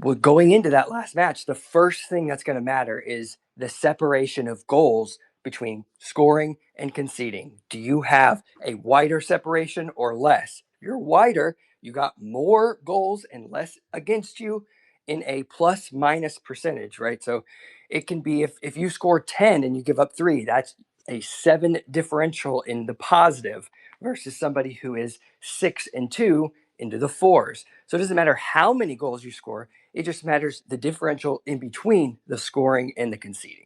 well, going into that last match, the first thing that's going to matter is the separation of goals between scoring and conceding. Do you have a wider separation or less? If you're wider, you got more goals and less against you in a plus minus percentage, right? So it can be if you score 10 and you give up 3, that's a 7 differential in the positive versus somebody who is 6 and 2 into the 4s. So it doesn't matter how many goals you score. It just matters the differential in between the scoring and the conceding.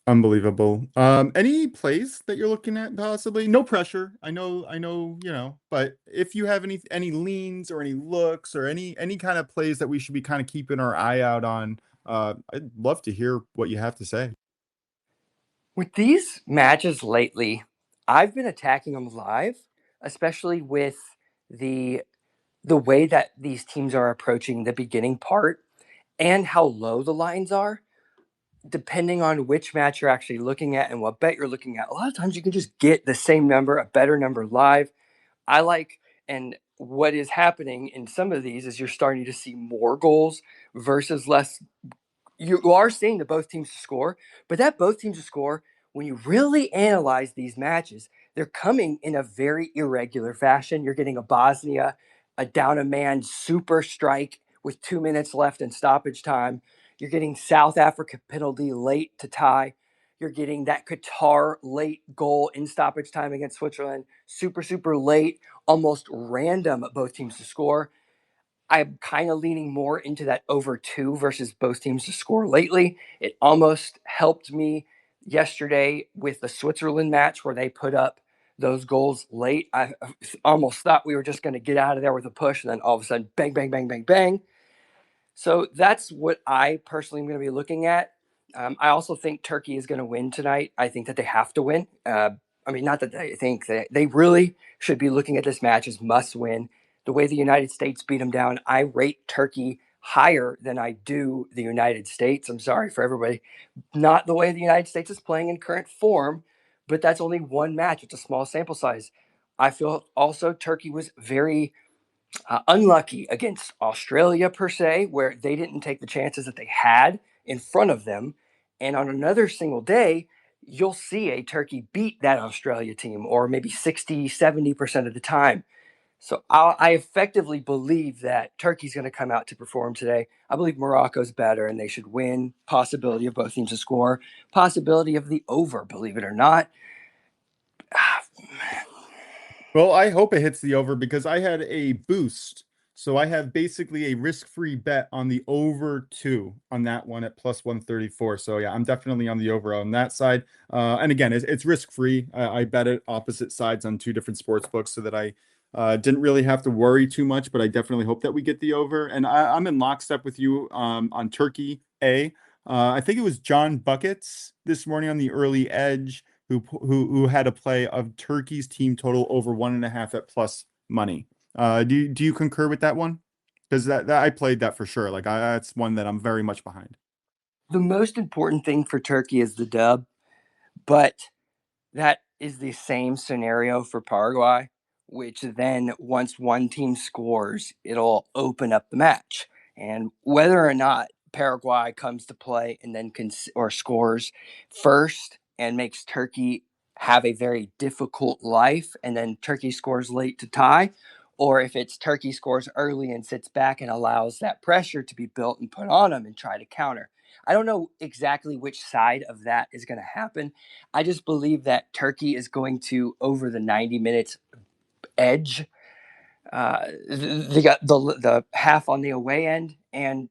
Unbelievable. Any plays that you're looking at possibly? No pressure. I know, but if you have any leans or any looks or any kind of plays that we should be kind of keeping our eye out on, I'd love to hear what you have to say.
With these matches lately, I've been attacking them live, especially with the way that these teams are approaching the beginning part and how low the lines are. Depending on which match you're actually looking at and what bet you're looking at, a lot of times you can just get the same number, a better number live. I like, and what is happening in some of these is you're starting to see more goals versus less. You are seeing the both teams to score, but that both teams to score, when you really analyze these matches, they're coming in a very irregular fashion. You're getting a Bosnia, a down a man super strike with 2 minutes left in stoppage time. You're getting South Africa penalty late to tie. You're getting that Qatar late goal in stoppage time against Switzerland, super, super late, almost random both teams to score. I'm kind of leaning more into that over 2 versus both teams to score lately. It almost helped me yesterday with the Switzerland match where they put up those goals late. I almost thought we were just going to get out of there with a push, and then all of a sudden, bang, bang, bang, bang, bang. So that's what I personally am going to be looking at. I also think Turkey is going to win tonight. I think that they have to win. Not that I think they really should be looking at this match as must win. The way the United States beat them down, I rate Turkey higher than I do the United States. I'm sorry for everybody. Not the way the United States is playing in current form, but that's only one match. It's a small sample size. I feel also Turkey was very unlucky against Australia, per se, where they didn't take the chances that they had in front of them. And on another single day, you'll see a Turkey beat that Australia team, or maybe 60, 70% of the time. So I effectively believe that Turkey's going to come out to perform today. I believe Morocco's better and they should win. Possibility of both teams to score. Possibility of the over, believe it or not.
Well, I hope it hits the over because I had a boost. So I have basically a risk-free bet on the over 2 on that one at plus 134. So yeah, I'm definitely on the over on that side. And again, it's risk-free. I bet it opposite sides on 2 different sports books so that I didn't really have to worry too much, but I definitely hope that we get the over. And I'm in lockstep with you on Turkey A. I think it was John Buckets this morning on the early edge who had a play of Turkey's team total over 1.5 at plus money. Do you concur with that one? Because that I played that for sure. That's one that I'm very much behind.
The most important thing for Turkey is the dub. But that is the same scenario for Paraguay, which then once one team scores, it'll open up the match. And whether or not Paraguay comes to play and then or scores first and makes Turkey have a very difficult life, and then Turkey scores late to tie, or if it's Turkey scores early and sits back and allows that pressure to be built and put on them and try to counter. I don't know exactly which side of that is going to happen. I just believe that Turkey is going to, over the 90 minutes, edge. They got the half on the away end, and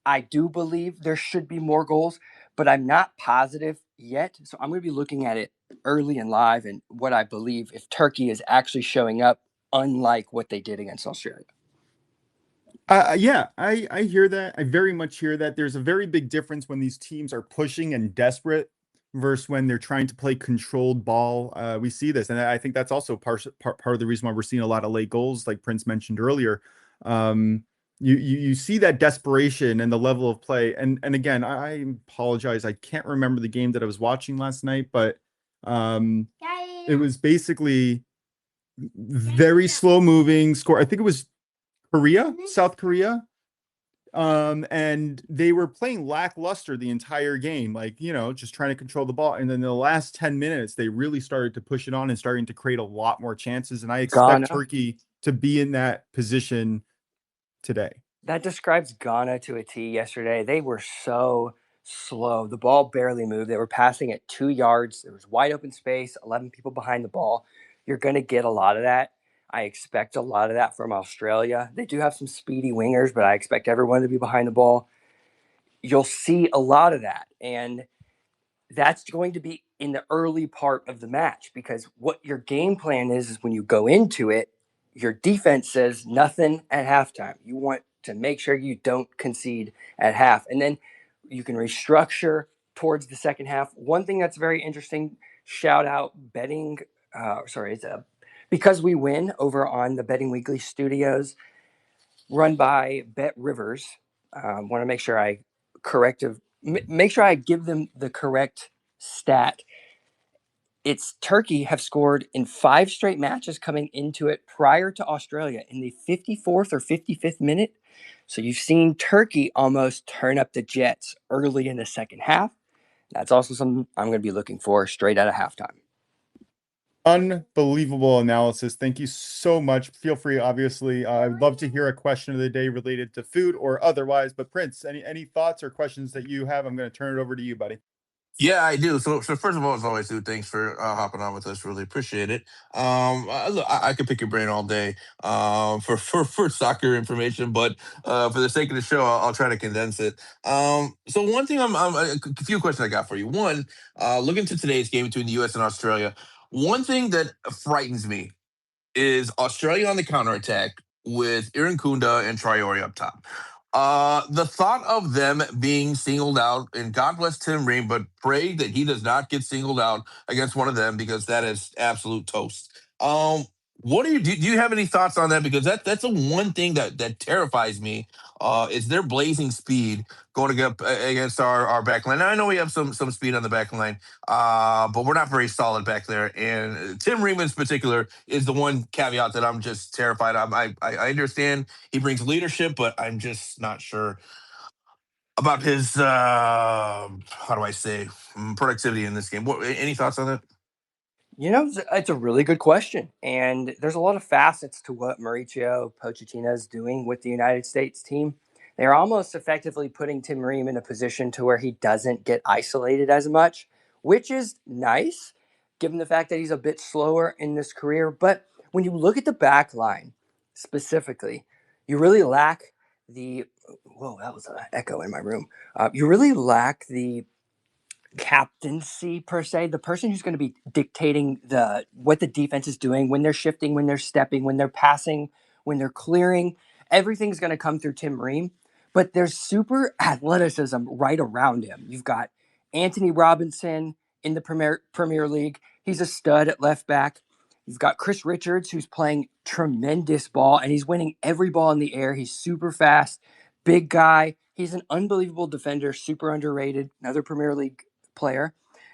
I do believe there should be more goals, but I'm not positive yet. So I'm going to be looking at it early and live, and what I believe if Turkey is actually showing up, unlike what they did against Australia.
Yeah, I hear that. I very much hear that. There's a very big difference when these teams are pushing and desperate versus when they're trying to play controlled ball. We see this, and I think that's also part of the reason why we're seeing a lot of late goals, like Prince mentioned earlier. You see that desperation and the level of play. And again, I apologize. I can't remember the game that I was watching last night, but it was basically very slow moving score. I think it was South Korea. And they were playing lackluster the entire game, like, just trying to control the ball. And then the last 10 minutes, they really started to push it on and starting to create a lot more chances. And I expect
Ghana.
Turkey to be in that position today.
That describes Ghana to a T yesterday. They were so slow. The ball barely moved. They were passing at 2 yards. There was wide open space, 11 people behind the ball. You're going to get a lot of that. I expect a lot of that from Australia. They do have some speedy wingers, but I expect everyone to be behind the ball. You'll see a lot of that. And that's going to be in the early part of the match, because what your game plan is when you go into it, your defense says nothing at halftime. You want to make sure you don't concede at half. And then you can restructure towards the second half. One thing that's very interesting, shout out betting. It's Because We Win over on the Betting Weekly Studios, run by Bet Rivers. Want to make sure make sure I give them the correct stat. It's Turkey have scored in 5 straight matches coming into it prior to Australia in the 54th or 55th minute. So you've seen Turkey almost turn up the Jets early in the second half. That's also something I'm going to be looking for straight out of halftime.
Unbelievable analysis. Thank you so much. Feel free, obviously. I'd love to hear a question of the day related to food or otherwise. But Prince, any thoughts or questions that you have? I'm going to turn it over to you, buddy.
Yeah, I do. So first of all, as always, dude, thanks for hopping on with us. Really appreciate it. Look, I could pick your brain all day for soccer information, but for the sake of the show, I'll try to condense it. So one thing, a few questions I got for you. One, looking to today's game between the U.S. and Australia, one thing that frightens me is Australia on the counterattack with Kunda and Traore up top. The thought of them being singled out, and God bless Tim Ream, but pray that he does not get singled out against one of them, because that is absolute toast. What do you have any thoughts on that? Because that's the one thing that terrifies me. Is their blazing speed going up against our back line. Now, I know we have some speed on the back line, but we're not very solid back there. And Tim Ream in particular is the one caveat that I'm just terrified. I understand he brings leadership, but I'm just not sure about his how do I say, productivity in this game. Any thoughts on that?
It's a really good question. And there's a lot of facets to what Mauricio Pochettino is doing with the United States team. They're almost effectively putting Tim Ream in a position to where he doesn't get isolated as much, which is nice, given the fact that he's a bit slower in this career. But when you look at the back line specifically, you really lack the. Whoa, that was an echo in my room. You really lack the captaincy per se, the person who's going to be dictating what the defense is doing, when they're shifting, when they're stepping, when they're passing, when they're clearing. Everything's going to come through Tim Ream, but there's super athleticism right around him. You've got Anthony Robinson in the Premier League. He's a stud at left back. You've got Chris Richards, who's playing tremendous ball, and he's winning every ball in the air. He's super fast, big guy. He's an unbelievable defender, super underrated, another Premier League player.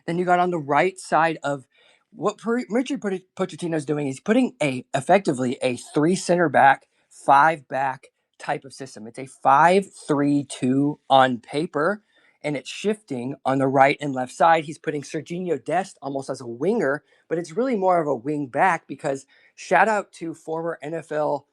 Then you got on the right side of what Richard Pochettino is doing. He's putting effectively a 3 center back, 5 back type of system. It's a 5-3-2 on paper, and it's shifting on the right and left side. He's putting Serginho Dest almost as a winger, but it's really more of a wing back because shout out to former NFL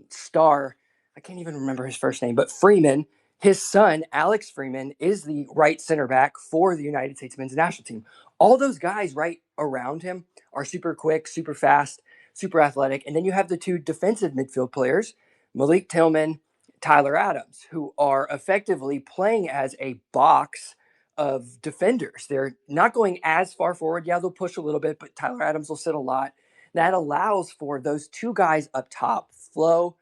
star, I can't even remember his first name, but Freeman. His son, Alex Freeman, is the right center back for the United States men's national team. All those guys right around him are super quick, super fast, super athletic. And then you have the 2 defensive midfield players, Malik Tillman, Tyler Adams, who are effectively playing as a box of defenders. They're not going as far forward. Yeah, they'll push a little bit, but Tyler Adams will sit a lot. That allows for those 2 guys up top, Flo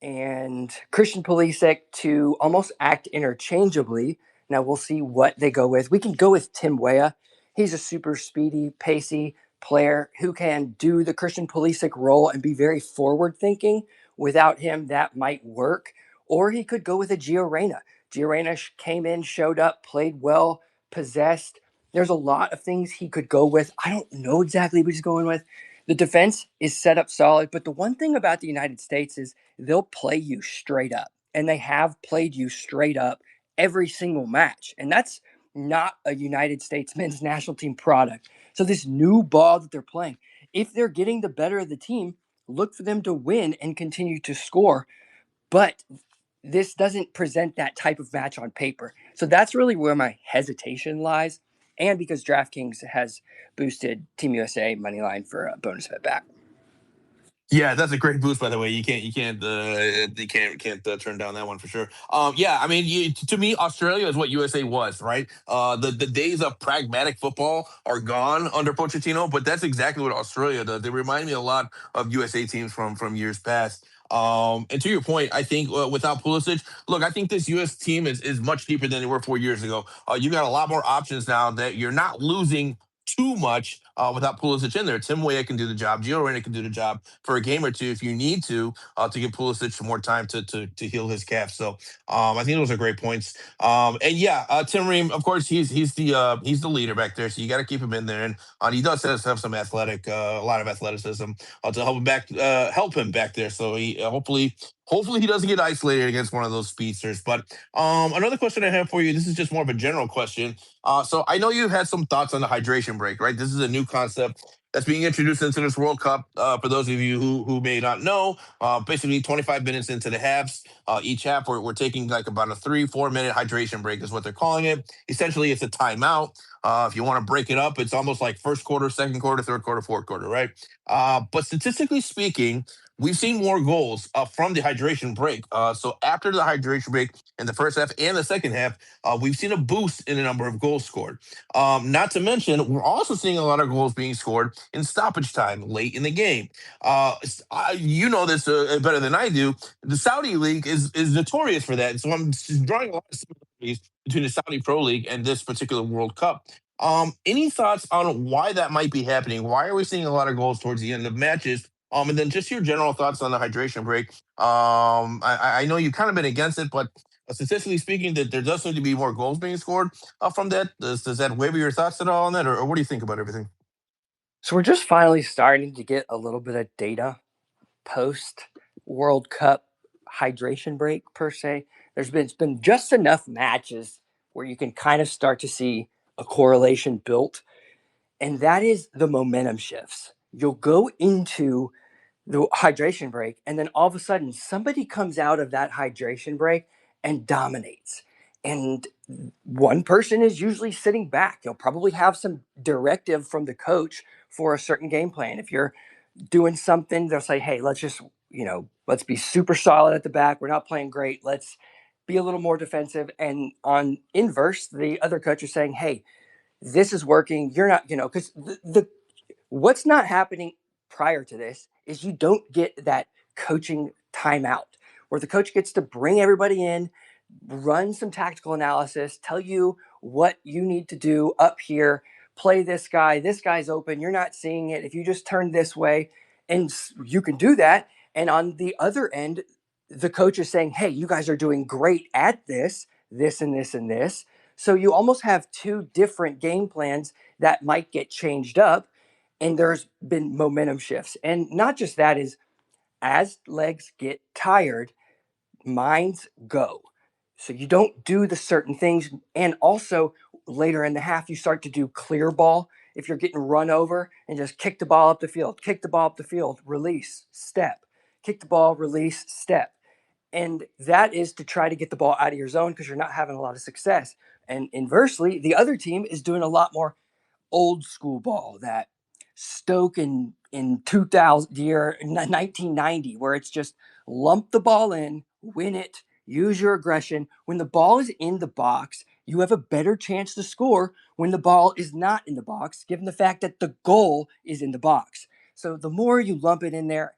and Christian Pulisic, to almost act interchangeably. Now we'll see what they go with. We can go with Tim Weah. He's a super speedy, pacey player who can do the Christian Pulisic role and be very forward thinking. Without him, that might work. Or he could go with a Gio Reyna. Gio Reyna came in, showed up, played well, possessed. There's a lot of things he could go with. I don't know exactly what he's going with. The defense is set up solid, but the one thing about the United States is they'll play you straight up, and they have played you straight up every single match. And that's not a United States men's national team product. So this new ball that they're playing, if they're getting the better of the team, look for them to win and continue to score. But this doesn't present that type of match on paper. So that's really where my hesitation lies. And because DraftKings has boosted Team USA money line for a bonus bet back.
Yeah, that's a great boost, by the way. You can't turn down that one for sure. Yeah, I mean, to me, Australia is what USA was, right? The days of pragmatic football are gone under Pochettino, but that's exactly what Australia does. They remind me a lot of USA teams from years past. And to your point, I think without Pulisic, look, I think this U.S. team is much deeper than they were 4 years ago. You got a lot more options now that you're not losing too much without Pulisic in there. Tim Weah can do the job. Gio Reyna can do the job for a game or two if you need to give Pulisic some more time to heal his calf. So I think those are great points. And yeah, Tim Ream, of course, he's the leader back there, so you got to keep him in there. And he does have some a lot of athleticism to help him back there. So he hopefully he doesn't get isolated against one of those speedsters. But another question I have for you. This is just more of a general question. So I know you had some thoughts on the hydration break, right? This is a new concept that's being introduced into this World Cup. For those of you who may not know, basically 25 minutes into the halves, each half we're taking like about a 3-4 minute hydration break is what they're calling it. Essentially, it's a timeout. If you want to break it up, it's almost like first quarter, second quarter, third quarter, fourth quarter, right? But statistically speaking, we've seen more goals from the hydration break. So after the hydration break in the first half and the second half, we've seen a boost in the number of goals scored. Not to mention, we're also seeing a lot of goals being scored in stoppage time late in the game. You know this better than I do. The Saudi League is notorious for that. So I'm just drawing a lot of similarities between the Saudi Pro League and this particular World Cup. Any thoughts on why that might be happening? Why are we seeing a lot of goals towards the end of matches? And then just your general thoughts on the hydration break. I know you've kind of been against it, but statistically speaking, that there does seem to be more goals being scored from that. Does that waver your thoughts at all on that, or what do you think about everything?
So we're just finally starting to get a little bit of data post World Cup hydration break per se. It's been just enough matches where you can kind of start to see a correlation built, and that is the momentum shifts. You'll go into the hydration break, and then all of a sudden somebody comes out of that hydration break and dominates. And one person is usually sitting back. You'll probably have some directive from the coach for a certain game plan. If you're doing something, they'll say, hey, let's be super solid at the back. We're not playing great. Let's be a little more defensive. And on inverse, the other coach is saying, hey, this is working. You're not, because the what's not happening prior to this is you don't get that coaching timeout where the coach gets to bring everybody in, run some tactical analysis, tell you what you need to do up here, play this guy. This guy's open. You're not seeing it. If you just turn this way, and you can do that. And on the other end, the coach is saying, hey, you guys are doing great at this, and this, and this. So you almost have two different game plans that might get changed up, and there's been momentum shifts. And not just that, is as legs get tired, minds go. So you don't do the certain things. And also later in the half, you start to do clear ball. If you're getting run over, and just kick the ball up the field, kick the ball up the field, release, step, kick the ball, release, step. And that is to try to get the ball out of your zone because you're not having a lot of success. And inversely, the other team is doing a lot more old school ball that Stoke in 2000 year 1990, where it's just lump the ball in, win it, use your aggression. When the ball is in the box, you have a better chance to score when the ball is not in the box, given the fact that the goal is in the box. So the more you lump it in there,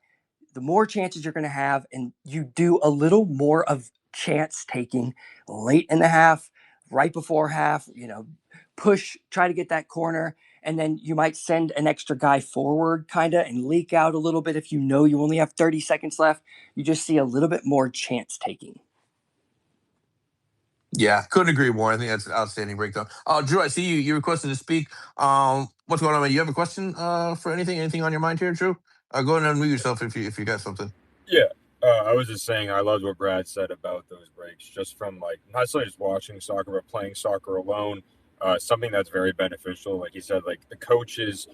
the more chances you're going to have, and you do a little more of chance taking late in the half, right before half, push, try to get that corner, and then you might send an extra guy forward kind of and leak out a little bit if you know you only have 30 seconds left. You just see a little bit more chance taking.
Yeah, couldn't agree more. I think that's an outstanding breakdown. Drew, I see you requested to speak. What's going on, man? You have a question for anything on your mind here, Drew? Go ahead and unmute yourself if you got something.
Yeah, I was just saying I loved what Brad said about those breaks, just from like not necessarily just watching soccer, but playing soccer alone. Something that's very beneficial. Like he said, like the coaches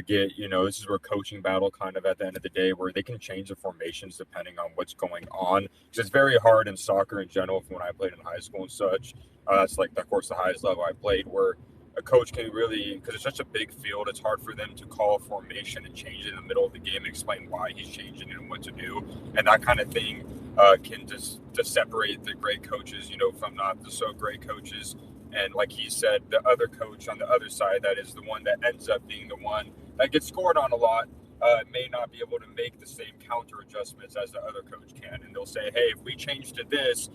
get, this is where coaching battle kind of at the end of the day, where they can change the formations depending on what's going on. Because it's very hard in soccer in general from when I played in high school and such. That's like, of course, the highest level I played, where a coach can really, because it's such a big field, it's hard for them to call a formation and change it in the middle of the game and explain why he's changing it and what to do. And that kind of thing can just separate the great coaches, from not the so great coaches. And like he said, the other coach on the other side, that is the one that ends up being the one that gets scored on a lot, may not be able to make the same counter adjustments as the other coach can. And they'll say, hey, if we change to this,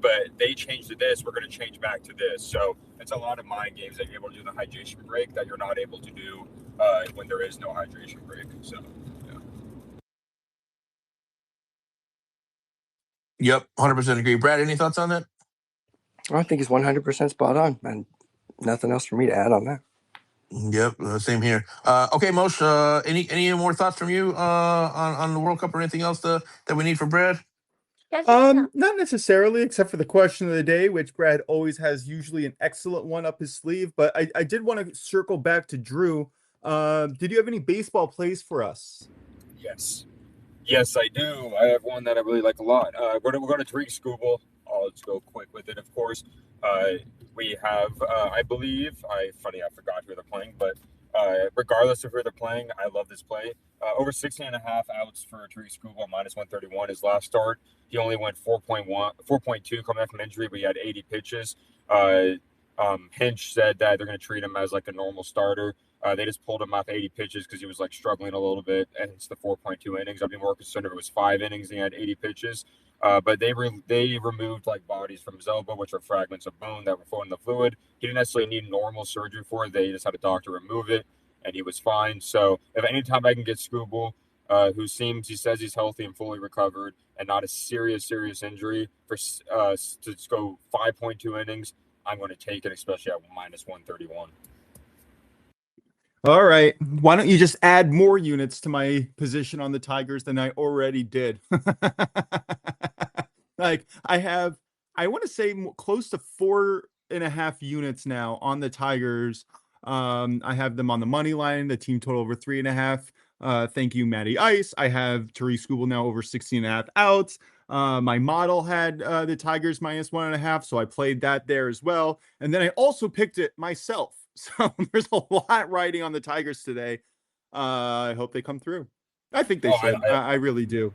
but they change to this, we're going to change back to this. So it's a lot of mind games that you're able to do the hydration break that you're not able to do when there is no hydration break. So, yeah.
Yep, 100% agree. Brad, any thoughts on that?
I think it's 100% spot on, and nothing else for me to add on that.
Yep, same here. Okay, Moshe, any more thoughts from you on the World Cup or anything else that we need for Brad?
Not necessarily, except for the question of the day, which Brad always has usually an excellent one up his sleeve. But I did want to circle back to Drew. Did you have any baseball plays for us?
Yes, I do. I have one that I really like a lot. We're going to Tariq Skubal. Let's go quick with it, of course. We have, I believe, I forgot who they're playing, but regardless of who they're playing, I love this play. Over 16.5 outs for Tariq Skubal, minus 131 his last start. He only went 4.2 coming back from injury, but he had 80 pitches. Hinch said that they're going to treat him as like a normal starter. They just pulled him off 80 pitches because he was like struggling a little bit, and it's the 4.2 innings. I'd be more concerned if it was 5 innings and he had 80 pitches. But they removed like bodies from his elbow, which are fragments of bone that were floating in the fluid. He didn't necessarily need normal surgery for it. They just had a doctor remove it, and he was fine. So if anytime I can get Skubal, who he says he's healthy and fully recovered and not a serious injury, for to go 5.2 innings, I'm going to take it, especially at minus 131.
All right. Why don't you just add more units to my position on the Tigers than I already did? Like I want to say close to 4.5 units now on the Tigers. I have them on the money line, the team total over 3.5. Thank you, Matty Ice. I have Tariq Skubal now over 16.5 outs. My model had the Tigers minus 1.5, so I played that there as well. And then I also picked it myself. So there's a lot riding on the Tigers today. I hope they come through. I think they should. I really do.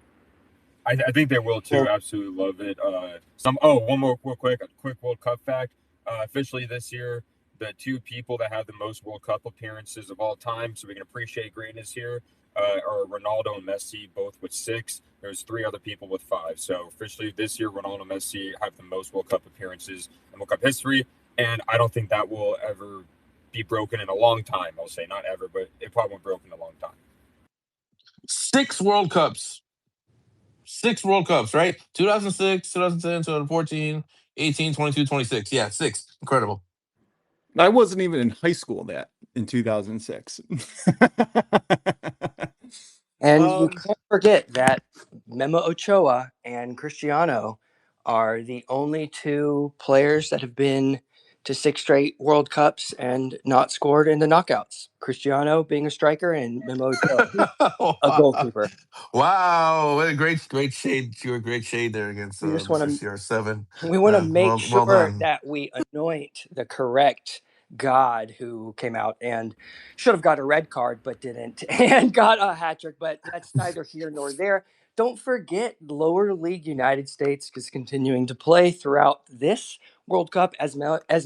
I think they will too. Absolutely love it. One more a quick World Cup fact. Officially this year, the two people that have the most World Cup appearances of all time, so we can appreciate greatness here, are Ronaldo and Messi, both with 6. There's 3 other people with 5. So officially this year, Ronaldo and Messi have the most World Cup appearances in World Cup history, and I don't think that will ever be broken in a long time. I'll say not ever, but it probably won't be broken in a long time.
6 World Cups. 6 World Cups, right? 2006, 2010, 2014, 18, 22, 26. Yeah, 6. Incredible.
I wasn't even in high school in 2006.
And you can't forget that Memo Ochoa and Cristiano are the only two players that have been to 6 straight World Cups and not scored in the knockouts. Cristiano being a striker and Memo Ochoa a goalkeeper.
Wow, what a great shade. You were great shade there against
We just
Mr.
want
CR7.
to make
Well
sure
done.
that we anoint the correct God who came out and should have got a red card but didn't, and got a hat trick. But that's neither here nor there. Don't forget, lower league United States is continuing to play throughout this World Cup, as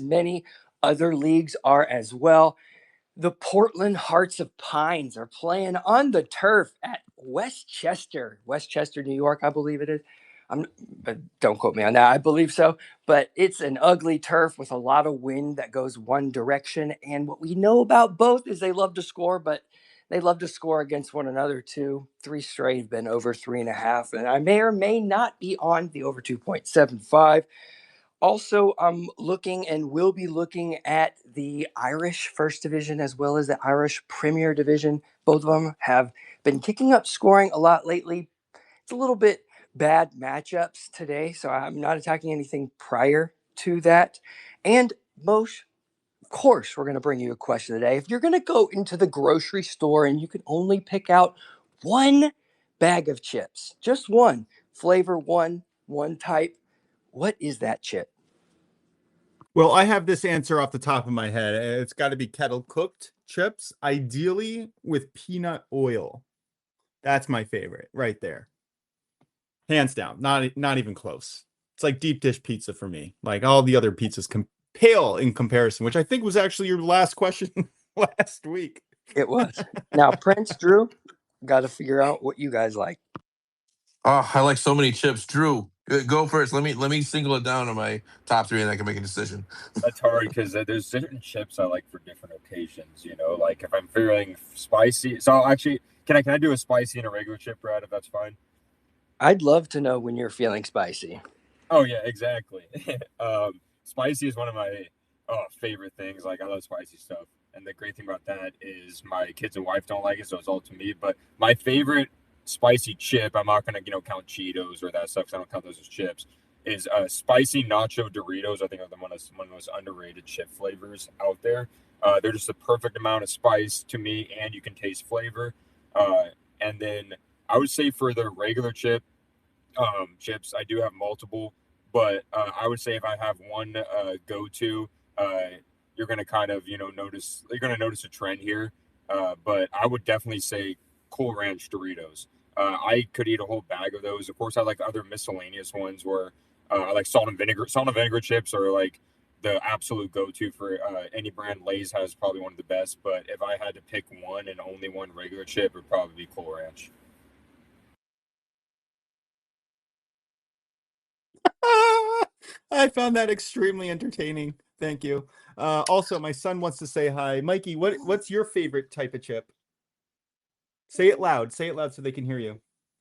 many other leagues are as well. The Portland Hearts of Pines are playing on the turf at Westchester, New York, I believe it is. But don't quote me on that. I believe so. But it's an ugly turf with a lot of wind that goes one direction. And what we know about both is they love to score, but they love to score against one another too. 3 straight have been over 3.5. And I may or may not be on the over 2.75. Also, I'm looking and will be looking at the Irish First Division as well as the Irish Premier Division. Both of them have been kicking up scoring a lot lately. It's a little bit bad matchups today, so I'm not attacking anything prior to that. And most, of course, we're going to bring you a question today. If you're going to go into the grocery store and you can only pick out one bag of chips, just one flavor, one type, what is that chip?
Well, I have this answer off the top of my head. It's got to be kettle cooked chips, ideally with peanut oil. That's my favorite right there. Hands down. Not even close. It's like deep dish pizza for me. Like all the other pizzas pale in comparison, which I think was actually your last question last week.
It was. Now, Prince, Drew, got to figure out what you guys like.
Oh, I like so many chips. Drew, go first. Let me single it down to my top three, and I can make a decision.
That's hard because there's different chips I like for different occasions. Like if I'm feeling spicy. So actually, can I do a spicy and a regular chip, Brad? If that's fine.
I'd love to know when you're feeling spicy.
Oh yeah, exactly. Spicy is one of my favorite things. Like I love spicy stuff, and the great thing about that is my kids and wife don't like it, so it's all to me. But my favorite spicy chip, I'm not gonna count Cheetos or that stuff because I don't count those as chips. Is spicy nacho Doritos. I think are one of the most underrated chip flavors out there. They're just the perfect amount of spice to me, and you can taste flavor. And then I would say for the regular chips, I do have multiple, but I would say if I have one go-to, you're gonna kind of notice a trend here. But I would definitely say Cool Ranch Doritos. I could eat a whole bag of those. Of course, I like other miscellaneous ones where I like salt and vinegar. Salt and vinegar chips are like the absolute go-to for any brand. Lay's has probably one of the best, but if I had to pick one and only one regular chip, it would probably be Cool Ranch.
I found that extremely entertaining. Thank you. Also, my son wants to say hi. Mikey, what's your favorite type of chip? Say it loud. Say it loud so they can hear you.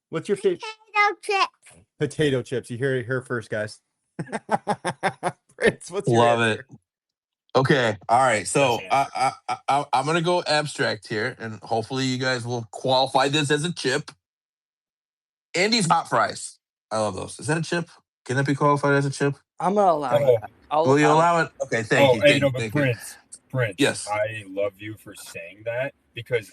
What's your favorite?
Potato chips.
Potato chips. You hear it here first, guys. Prince, what's your
Love
answer?
it. Okay. All right. So
Yes,
I'm gonna go abstract here, and hopefully you guys will qualify this as a chip. Andy's hot fries. I love those. Is that a chip? Can that be qualified as a chip?
I'm going to allow
Oh,
that.
Will you allow it? Okay. Thank you.
hey,
Thank
no,
you.
but
Thank you.
Prince,
Yes.
I love you for saying that because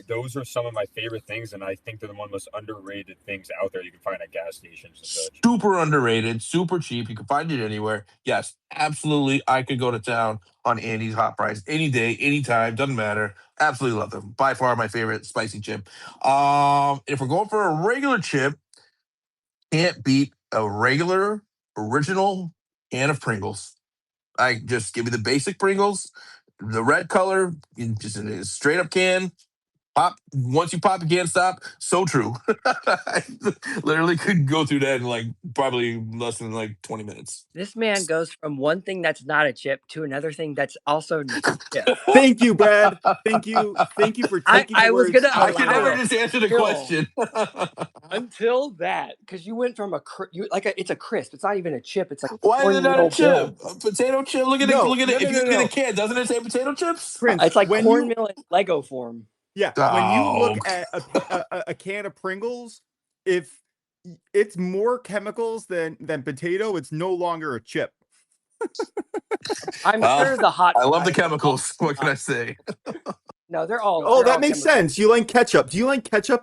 those are some of my favorite things, and I think they're the one of the most underrated things out there you can find at gas stations and such.
Super underrated, super cheap. You can find it anywhere. Yes, absolutely. I could go to town on Andy's hot fries any day, anytime. Doesn't matter. Absolutely love them. By far my favorite spicy chip. If we're going for a regular chip, can't beat a regular original can of Pringles. I just give me the basic Pringles, the red color, just in a straight up can. Pop, once you pop, you can't stop. So true. I literally could go through that in like probably less than like 20 minutes.
This man goes from one thing that's not a chip to another thing that's also a chip.
Thank you, Brad. Thank you for taking the
I was
words
gonna
out
I
of my
can never
allow
mouth.
just answer the
Until-
question.
until that, because you went from it's a crisp. It's not even a chip. It's like a
Why is it not a
cornmeal
chip?
bill.
A potato chip? Look at it.
No,
Look at
no,
it.
no,
If you
no,
look at
no.
a can, doesn't it say potato chips?
Prince,
It's like
when you
cornmeal in Lego form.
when you look
Oh,
at a can of Pringles, if it's more chemicals than potato, it's no longer a chip.
I'm
well,
sure the hot
I love the
fries are all-
chemicals. What can I say?
No, they're all.
Oh,
they're
that
all
makes
chemical.
sense. You like ketchup. Do you like ketchup?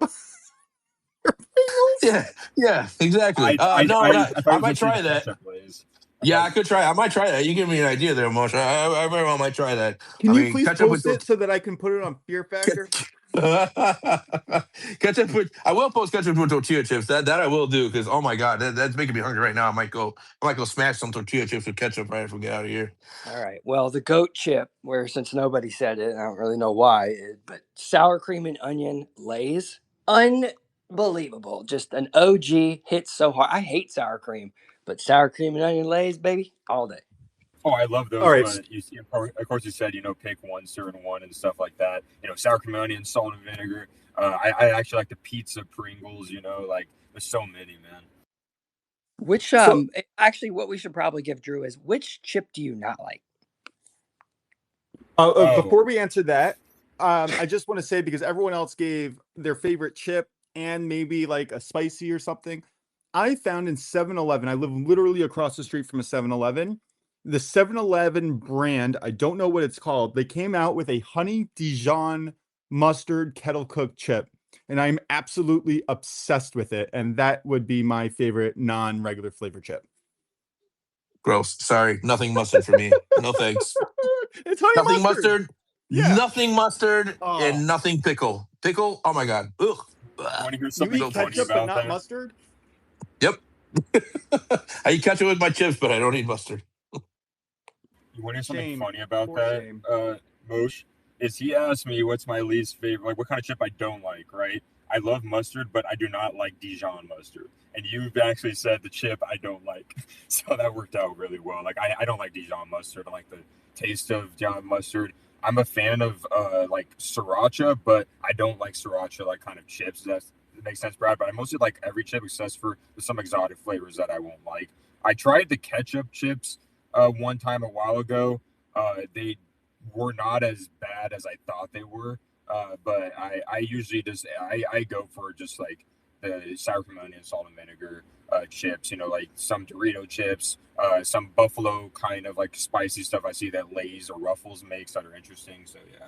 Pringles?
Yeah, exactly. No,
I
not.
thought
I
you
might
just saying
try that.
ketchup Lay's.
Yeah, I could try. I might try that. You give me an idea there, Moshe. I very well might try that.
Can
I
you
mean,
please
ketchup with
post it so that I can put it on Fear Factor?
ketchup with. I will post ketchup with tortilla chips. That I will do because oh my god, that's making me hungry right now. I might go smash some tortilla chips with ketchup right after we get out of here.
All right. Well, the goat chip, where since nobody said it, I don't really know why, but sour cream and onion Lay's, unbelievable. Just an OG, hits so hard. I hate sour cream, but sour cream and onion Lay's, baby, all day.
Oh, I love
All
those,
right.
but of course you said pick one certain one and stuff like that. Sour cream, onion, salt and vinegar. I actually like the pizza Pringles. Like there's so many, man.
Which
So-
actually, what we should probably give Drew is which chip do you not like?
Before we answer that, I just want to say because everyone else gave their favorite chip and maybe like a spicy or something. I found in 7-Eleven, I live literally across the street from a 7-Eleven. The 7-Eleven brand, I don't know what it's called. They came out with a honey Dijon mustard kettle cooked chip, and I'm absolutely obsessed with it. And that would be my favorite non-regular flavor chip.
Gross. Sorry, nothing mustard for me. No thanks.
It's honey
Nothing
mustard.
mustard.
Yeah.
Nothing mustard
Oh.
and nothing pickle. Pickle. Oh my god. Ugh.
Want to hear
You
something
eat
funny
ketchup but
about
not
that?
mustard?
Yep. I eat ketchup with my chips, but I don't eat mustard.
You want to hear something
Shame.
funny about
Poor
that,
shame.
Mosh? Is he asked me what's my least favorite, like what kind of chip I don't like, right? I love mustard, but I do not like Dijon mustard. And you've actually said the chip I don't like. So that worked out really well. Like I don't like Dijon mustard. I like the taste of Dijon mustard. I'm a fan of like sriracha, but I don't like sriracha like kind of chips. That makes sense, Brad. But I mostly like every chip except for some exotic flavors that I won't like. I tried the ketchup chips one time a while ago. They were not as bad as I thought they were. But I usually just I go for just like the sour cream, onion, salt and vinegar chips. Like some Dorito chips, some buffalo kind of like spicy stuff. I see that Lay's or Ruffles makes that are interesting. So yeah.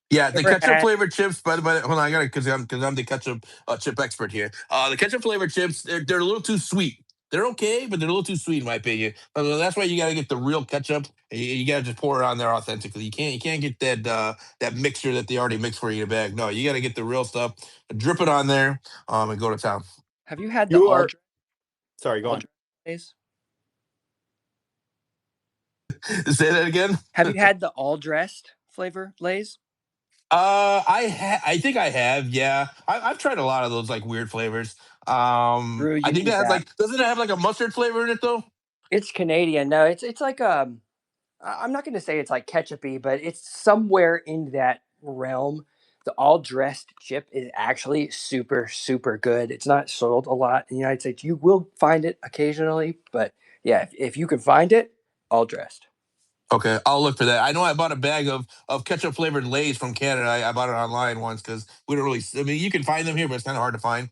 Yeah, the
Ever
ketchup
had-
flavored chips. By the way, hold on, I got it because I'm the ketchup chip expert here. The ketchup flavored chips, they're a little too sweet. They're okay, but they're a little too sweet in my opinion. That's why you got to get the real ketchup. You got to just pour it on there authentically. You can't get that mixture that they already mixed for you in a bag. No, you got to get the real stuff. Drip it on there, and go to town.
Have you had the
You
all
are. Sorry, go on.
Lay's?
Say that again.
Have you had the all dressed flavor Lay's?
I think I have. Yeah, I've tried a lot of those like weird flavors.
Drew, you
I think
need
that has
that.
like doesn't it have like a mustard flavor in it though?
It's Canadian. No, it's like I'm not going to say it's like ketchupy, but it's somewhere in that realm. The all dressed chip is actually super, super good. It's not sold a lot in the United States. You will find it occasionally, but yeah, if you can find it, all dressed.
Okay, I'll look for that. I know I bought a bag of ketchup flavored Lay's from Canada. I bought it online once because we don't really. I mean, you can find them here, but it's kind of hard to find.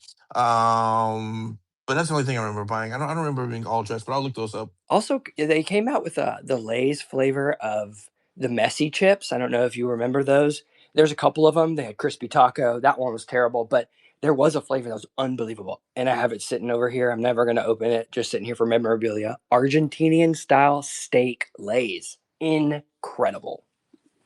But that's the only thing I remember buying. I don't remember being all dressed, but I'll look those up.
Also, they came out with the Lay's flavor of the messy chips. I don't know if you remember those. There's a couple of them. They had crispy taco. That one was terrible, but there was a flavor that was unbelievable. And I have it sitting over here. I'm never going to open it. Just sitting here for memorabilia. Argentinian style steak Lay's. Incredible.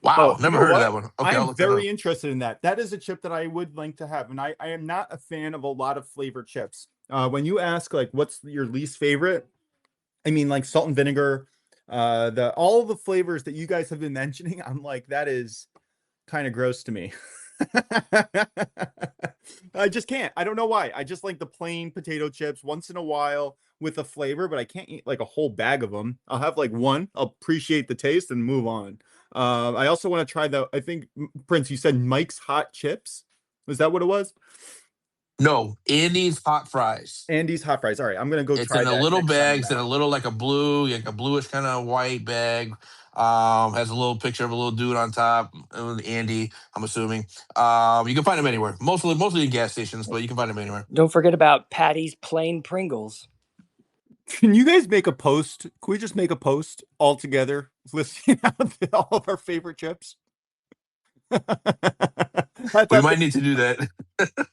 Wow,
Oh, you
never
know
heard of
what?
that one. Okay,
I
I'll
am
look that up.
very interested in that. That is a chip that I would like to have, and I am not a fan of a lot of flavored chips. When you ask like what's your least favorite, I mean like salt and vinegar, all the flavors that you guys have been mentioning, I'm like that is kind of gross to me. I just can't. I don't know why. I just like the plain potato chips once in a while with a flavor, but I can't eat like a whole bag of them. I'll have like one, I'll appreciate the taste and move on. I also want to try I think, Prince, you said Mike's Hot Chips. Was that what it was?
No, Andy's hot fries.
Andy's Hot Fries. All right, I'm going to go
It's
try
in a
that
little
next time
bag.
I'm
It's in a
out.
little like a bluish kind of white bag. Has a little picture of a little dude on top. Andy, I'm assuming. You can find them anywhere. Mostly in gas stations, but you can find them anywhere.
Don't forget about Patty's plain Pringles.
Can you guys make a post? Can we just make a post all together listing out all of our favorite chips?
We might need to do that.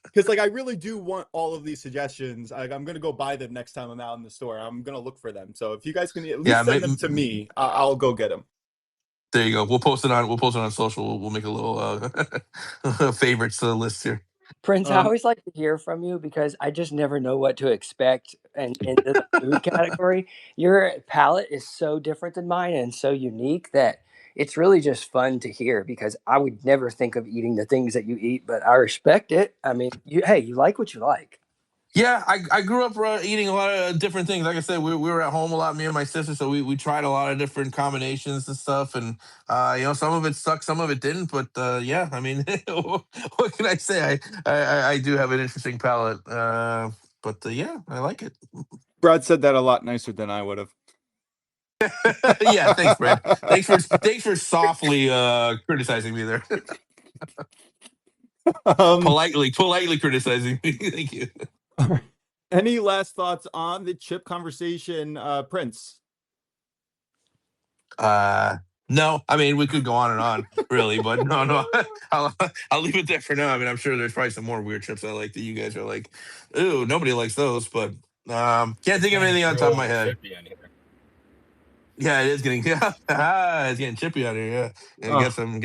Because like I really do want all of these suggestions. I'm gonna go buy them next time I'm out in the store. I'm gonna look for them. So if you guys can at least
Yeah,
send them to me, I'll go get them.
there you go. We'll post it on social. We'll make a little favorites list here.
Prince, I always like to hear from you because I just never know what to expect and into the food category. Your palate is so different than mine and so unique that it's really just fun to hear because I would never think of eating the things that you eat, but I respect it. I mean, you like what you like.
Yeah, I grew up eating a lot of different things. Like I said, we were at home a lot, me and my sister, so we tried a lot of different combinations and stuff. And some of it stuck, some of it didn't. But yeah, I mean, what can I say? I do have an interesting palate. But yeah, I like it.
Brad said that a lot nicer than I would have.
Yeah, thanks, Brad. Thanks for softly criticizing me there. Politely criticizing me. Thank you.
Any last thoughts on the chip conversation, Prince?
No, I mean we could go on and on, really, but no, I'll leave it there for now. I mean, I'm sure there's probably some more weird chips I like that you guys are like, ooh, nobody likes those, but can't think of anything on top of my head. Yeah, it is getting it's getting chippy out here. Yeah, I guess I'm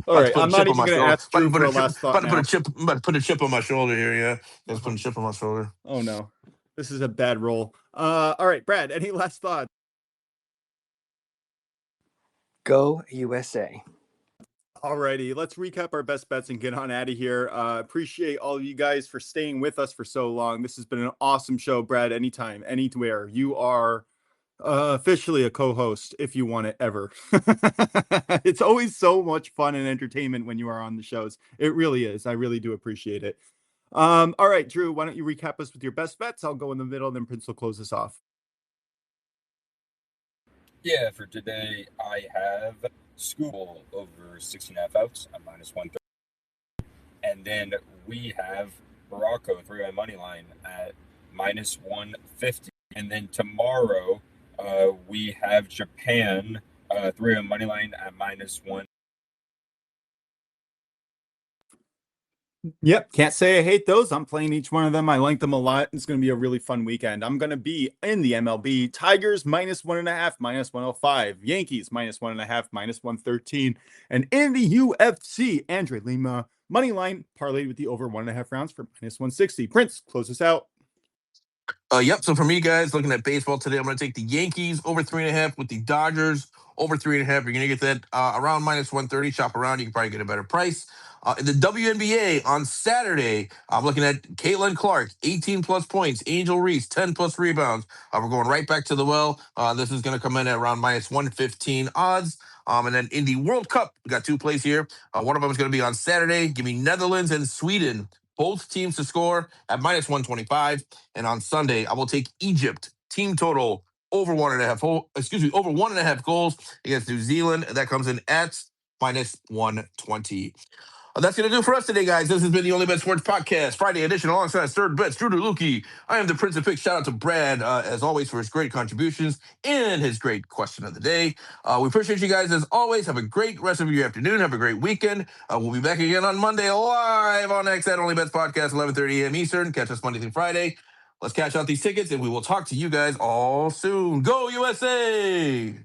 All right, I'm not even going to ask Drew for a last thought now.
About to put a chip on my shoulder here. Yeah, just putting a chip on my shoulder.
Oh no, this is a bad roll. All right, Brad, any last thoughts?
Go USA.
Alrighty, let's recap our best bets and get on out of here. Appreciate all of you guys for staying with us for so long. This has been an awesome show, Brad. Anytime, anywhere. You are officially a co-host if you want it ever. It's always so much fun and entertainment when you are on the shows. It really is. I really do appreciate it. All right, Drew, why don't you recap us with your best bets? I'll go in the middle, and then Prince will close us off.
Yeah, for today, I have school over 16.5 outs at -130. And then we have Morocco 3-way money line at -150. And then tomorrow, we have Japan 3-way money line at -1.
Yep, can't say I hate those. I'm playing each one of them. I like them a lot. It's going to be a really fun weekend. I'm going to be in the MLB. Tigers -1.5, -105. Yankees -1.5, -113. And in the UFC, Andre Lima money line parlayed with the over 1.5 rounds for -160. Prince, close us out.
Yep. So for me, guys, looking at baseball today, I'm going to take the Yankees over 3.5 with the Dodgers over 3.5. You're going to get that around -130. Shop around. You can probably get a better price. In the WNBA on Saturday, I'm looking at Caitlin Clark, 18 plus points. Angel Reese, 10 plus rebounds. We're going right back to the well. This is going to come in at around -115 odds. And then in the World Cup, we got two plays here. One of them is going to be on Saturday. Give me Netherlands and Sweden. Both teams to score at -125. And on Sunday, I will take Egypt team total over 1.5. Over 1.5 goals against New Zealand. That comes in at -120. That's going to do for us today, guys. This has been the OnlyBets Sports Podcast, Friday edition, alongside Third Bets, Drew DeLucchi. I am the Prince of Picks. Shout out to Brad, as always, for his great contributions and his great question of the day. We appreciate you guys, as always. Have a great rest of your afternoon. Have a great weekend. We'll be back again on Monday, live on X at OnlyBets Podcast, 11:30 a.m. Eastern. Catch us Monday through Friday. Let's cash out these tickets, and we will talk to you guys all soon. Go USA!